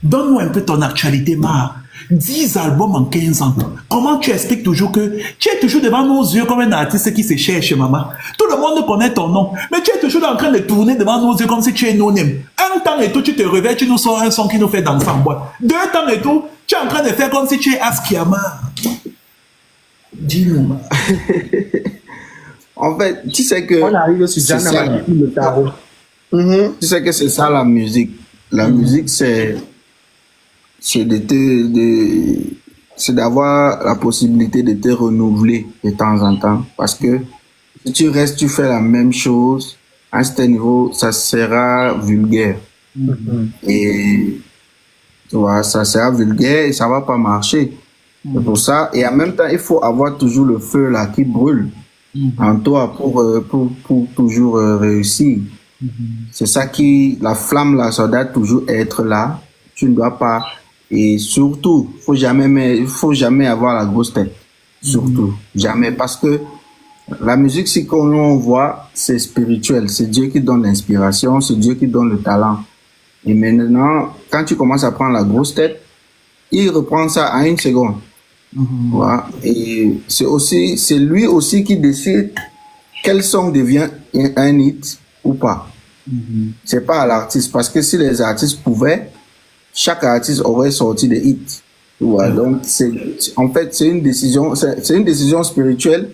Donne-nous un peu ton actualité, Ma. 10 albums en 15 ans. Comment tu expliques toujours que tu es toujours devant nos yeux comme un artiste qui se cherche, maman? Tout le monde connaît ton nom, mais tu es toujours en train de tourner devant nos yeux comme si tu es non-name. Un temps et tout, tu te réveilles, tu nous sors un son qui nous fait danser en boîte. 2 temps et tout, tu es en train de faire comme si tu es Askiama. Dis-nous, Ma. En fait, tu sais que... On arrive sur Jana le tarot. Tu sais que c'est ça la musique. La musique, c'est d'avoir la possibilité de te renouveler de temps en temps. Parce que si tu restes, tu fais la même chose, à un certain niveau, ça sera vulgaire. Et tu vois, ça sera vulgaire et ça va pas marcher. C'est pour ça. Et en même temps, il faut avoir toujours le feu là qui brûle en toi pour toujours réussir. C'est ça la flamme là, ça doit toujours être là. Tu ne dois pas. Et surtout, faut jamais avoir la grosse tête. Surtout, jamais. Parce que la musique, si on voit, c'est spirituel. C'est Dieu qui donne l'inspiration, c'est Dieu qui donne le talent. Et maintenant, quand tu commences à prendre la grosse tête, il reprend ça en 1 seconde. Voilà. Et c'est lui aussi qui décide quel son devient un hit ou pas. C'est pas à l'artiste. Parce que si les artistes pouvaient, chaque artiste aurait sorti des hits. Ouais, donc, en fait, c'est une décision spirituelle.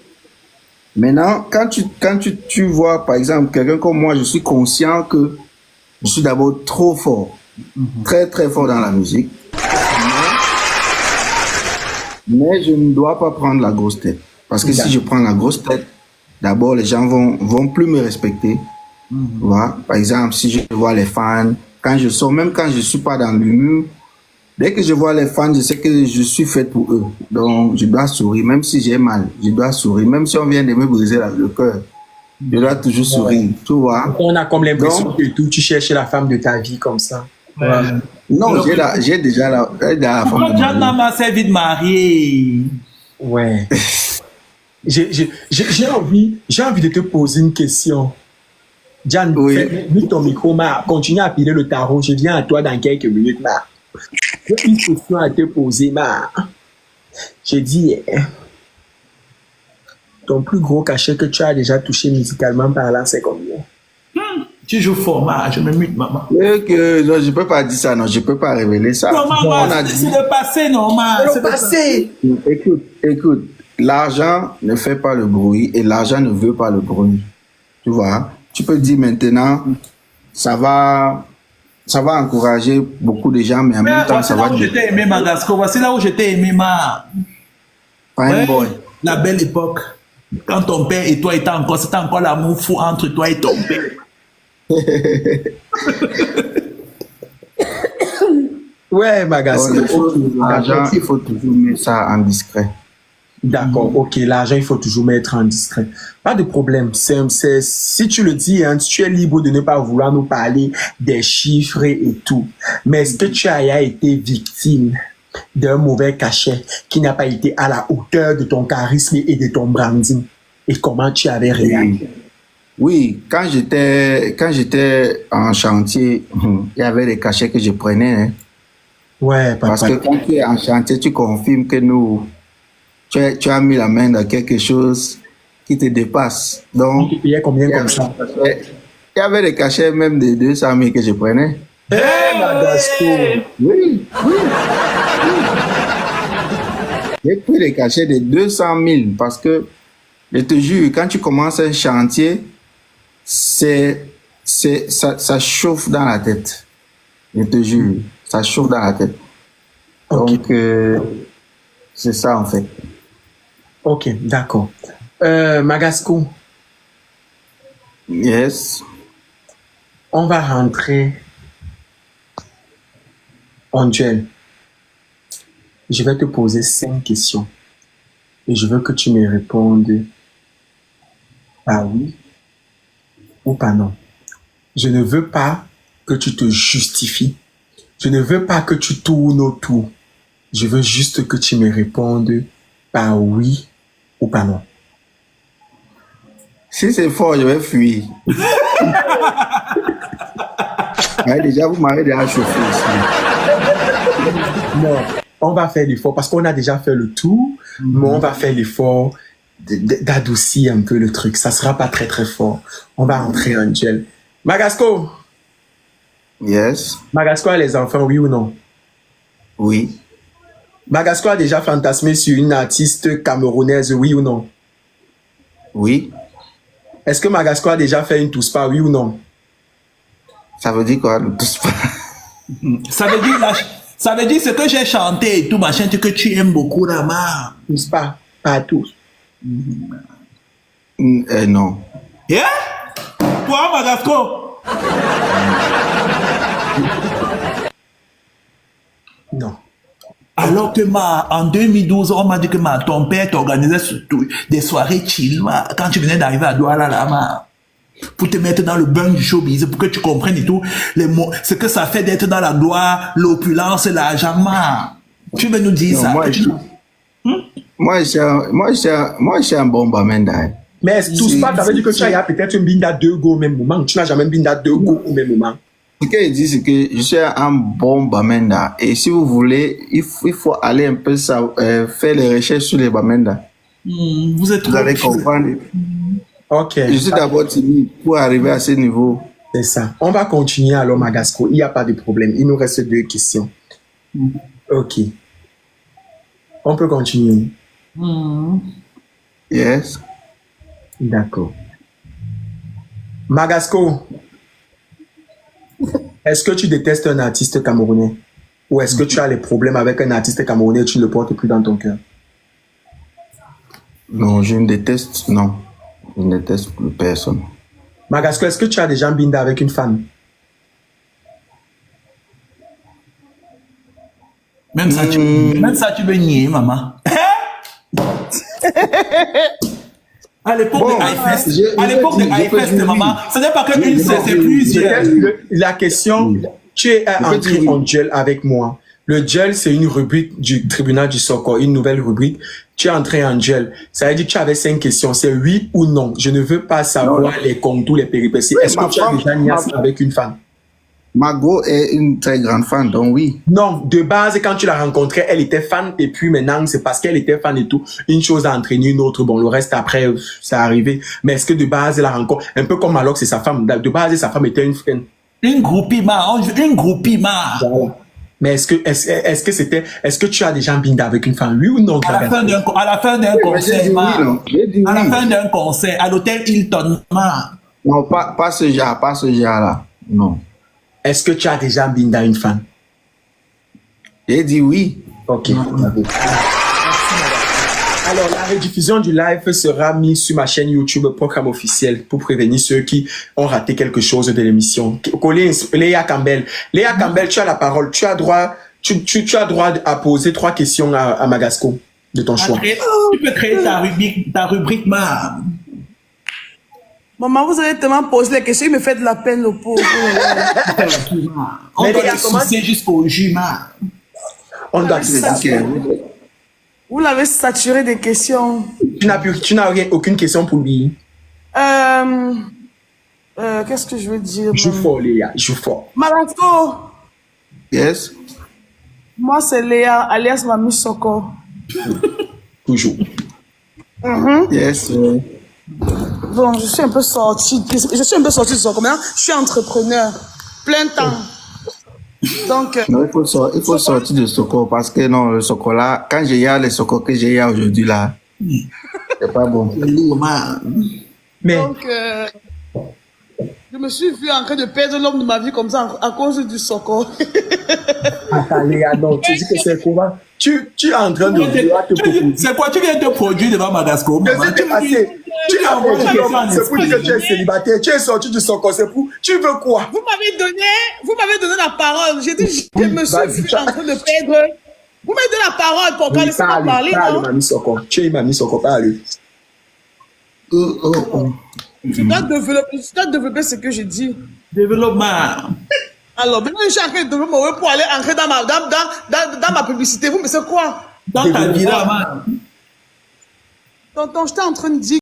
Maintenant, quand tu vois, par exemple, quelqu'un comme moi, je suis conscient que je suis d'abord trop fort. Très, très fort dans la musique. Mais je ne dois pas prendre la grosse tête. Parce que si je prends la grosse tête, d'abord, les gens vont plus me respecter. Voilà. Par exemple, si je vois les fans, même quand je suis pas dans l'humour, dès que je vois les fans, je sais que je suis fait pour eux. Donc, je dois sourire, même si j'ai mal, je dois sourire, même si on vient de me briser le cœur. Je dois toujours sourire, tu vois. On a comme l'impression Donc- que tout, tu cherches la femme de ta vie comme ça. Ouais. Non, j'ai déjà la femme. Pourquoi de ma John vie. n'a pas servi de marier? Ouais. J'ai envie de te poser une question. Jan, Oui. mets ton micro, ma. Continue à piler le tarot. Je viens à toi dans quelques minutes, ma. J'ai une question à te poser, ma. J'ai dit, ton plus gros cachet que tu as déjà touché musicalement parlant, c'est combien? Tu joues format, je me mute, maman. Non, je peux pas dire ça, non, je peux pas révéler ça. Non, On maman, a c'est dit, le passé, normal. C'est C'est le passé. écoute, l'argent ne fait pas le bruit et l'argent ne veut pas le bruit. Tu vois, tu peux dire maintenant, ça va encourager beaucoup de gens, mais en même temps, Voici ça là va où je t'ai aimé, Magasco. Voici là où je t'ai aimé, ma. Fine boy. La belle époque. Quand ton père et toi c'était encore l'amour fou entre toi et ton père. Ouais, Magasco. L'argent, il faut toujours mettre ça en discret. D'accord, ok, l'argent, il faut toujours mettre en discret. Pas de problème. Si tu le dis, hein, tu es libre de ne pas vouloir nous parler des chiffres et tout. Mais est-ce que tu as été victime d'un mauvais cachet qui n'a pas été à la hauteur de ton charisme et de ton branding? Et comment tu avais réagi? Oui, quand j'étais en chantier, il y avait des cachets que je prenais. Hein. Ouais, Parce papa. que quand tu es en chantier, tu confirmes que tu as mis la main dans quelque chose qui te dépasse. Donc, Tu payais combien comme ça? il y avait des cachets même de 200 000 que je prenais. Eh, Magasco! Oui. J'ai pris des cachets de 200 000 parce que, je te jure, quand tu commences un chantier, ça chauffe dans la tête. Je te jure, ça chauffe dans la tête. Ok. Donc, c'est ça en fait. Ok, d'accord. Magasco, Yes. on va rentrer en duel. Je vais te poser 5 questions. Et je veux que tu me répondes par oui ou par non. Je ne veux pas que tu te justifies. Je ne veux pas que tu tournes autour. Je veux juste que tu me répondes par oui ou par non. Si c'est fort, je vais fuir. Ouais, déjà, vous m'avez déjà chauffé ici. Non, on va faire l'effort parce qu'on a déjà fait le tour, mais on va faire l'effort d'adoucir un peu le truc. Ça sera pas très très fort. On va entrer en duel. Magasco Yes. a les enfants, oui ou non? Oui. Magasco a déjà fantasmé sur une artiste camerounaise, oui ou non? Oui. Est-ce que Magasco a déjà fait une touspa, oui ou non? Ça veut dire quoi, ne touche pas? Ça veut dire ce que j'ai chanté et tout, machin, que tu aimes beaucoup, là, ma. Touspa, pas tous. Non. Yeah? Toi, Magasco? Non. Alors que en 2012, on m'a dit que ton père t'organisait surtout des soirées chill, quand tu venais d'arriver à Douala, là, pour te mettre dans le bain du showbiz, pour que tu comprennes et tout, les mots, ce que ça fait d'être dans la gloire, l'opulence, l'argent, Tu veux nous dire Non, ça? moi, je suis un bon bamenda. Hein. Mais touspa, ça veut dire que tu as peut-être une binda 2 go au même moment. Tu n'as jamais une binda 2 go au même moment. Ce qu'il dit, c'est que je suis un bon bamenda. Et si vous voulez, il faut aller un peu faire les recherches sur les bamenda. Vous êtes Vous trop allez chaud. comprendre. Ok. Je suis d'abord timide pour arriver à ce niveau. C'est ça. On va continuer alors, Magasco. Il n'y a pas de problème. Il nous reste 2 questions. Ok. On peut continuer. Yes. D'accord. Magasco, est-ce que tu détestes un artiste camerounais? Ou est-ce que tu as les problèmes avec un artiste camerounais et tu ne le portes plus dans ton cœur? Non, je ne déteste plus personne. Magasco, est-ce que tu as déjà un binda avec une femme? Même ça, tu veux nier, maman. À l'époque Bon, de iFest, je- à l'époque de je peux iFest, dire oui. maman, ce n'est pas qu'une Oui, c'est oui. plusieurs. La question, tu es peux entré dire oui. en duel avec moi. Le duel, c'est une rubrique du tribunal du Soccer, une nouvelle rubrique. Tu es entré en duel. Ça veut dire que tu avais 5 questions. C'est oui ou non. Je ne veux pas savoir Non. les contours, les péripéties. Oui, Est-ce ma que tu as femme- déjà niaise avec une femme? Margot est une très grande fan, donc oui. Non, de base, quand tu l'as rencontrée, elle était fan, et puis maintenant, c'est parce qu'elle était fan et tout. Une chose a entraîné une autre. Bon, le reste, après, c'est arrivé. Mais est-ce que de base, la rencontre, un peu comme alors que c'est sa femme, de base, sa femme était une fan. Une groupie, une groupie, ma. Voilà. Mais est-ce que tu as déjà bindé avec une femme, oui ou non? À la fin d'un Mais j'ai concert, dit oui, ma. non. J'ai dit À la oui. fin d'un concert, à l'hôtel Hilton, ma. Non, pas ce genre-là. Non. Est-ce que tu as déjà bindé une femme? J'ai dit oui. Ok. Alors, la rediffusion du live sera mise sur ma chaîne YouTube Programme officiel pour prévenir ceux qui ont raté quelque chose de l'émission. Collins, Léa Campbell. Léa Campbell, tu as la parole. Tu as droit, tu as droit à poser 3 questions à Magasco de ton choix. Tu peux créer ta rubrique, ma. Maman, vous avez tellement posé les questions, il me fait de la peine, le pauvre. On Mais peut les gars, le comment- sucer jusqu'au jus, ma. On doit Tu veux dire que- Vous l'avez saturé des questions. tu n'as aucune question pour lui. Qu'est-ce que je veux dire? Joue fort, Léa. Joue fort. Malasco, Yes. moi c'est Léa, alias Mamie Soko. Toujours. Yes. Bon, je suis un peu sortie de Soko. Maintenant, je suis entrepreneur. Plein temps. Donc, Non, il faut sortir de Soko parce que non, le Soko là, quand j'ai le Soko que j'ai aujourd'hui là, c'est pas bon. Mais, je me suis vue en train de perdre l'homme de ma vie comme ça à cause du Soko. attends, Léa, non, tu dis que c'est comment? Tu es en train de vouloir te proposer. C'est quoi? Tu viens te produire devant Magasco, maman. C'est passé. Tu l'as envoyé une question en C'est pour dire que esprit. tu es célibataire. Tu es sorti du Soko. C'est pour. Tu veux quoi? Vous m'avez donné la parole. J'ai dit, je me suis vas-y. vue en train de perdre. Vous m'avez donné la parole pour pas laisser moi parler, Parle, non? mamie Soko. Tu es mamie Soko. Parle. Je dois développer ce que j'ai dit. Développement. Alors, maintenant, je suis en train de développer mon web pour aller entrer dans ma publicité. Vous me savez quoi? Dans ta vie là, man. Tonton, j'étais en train de dire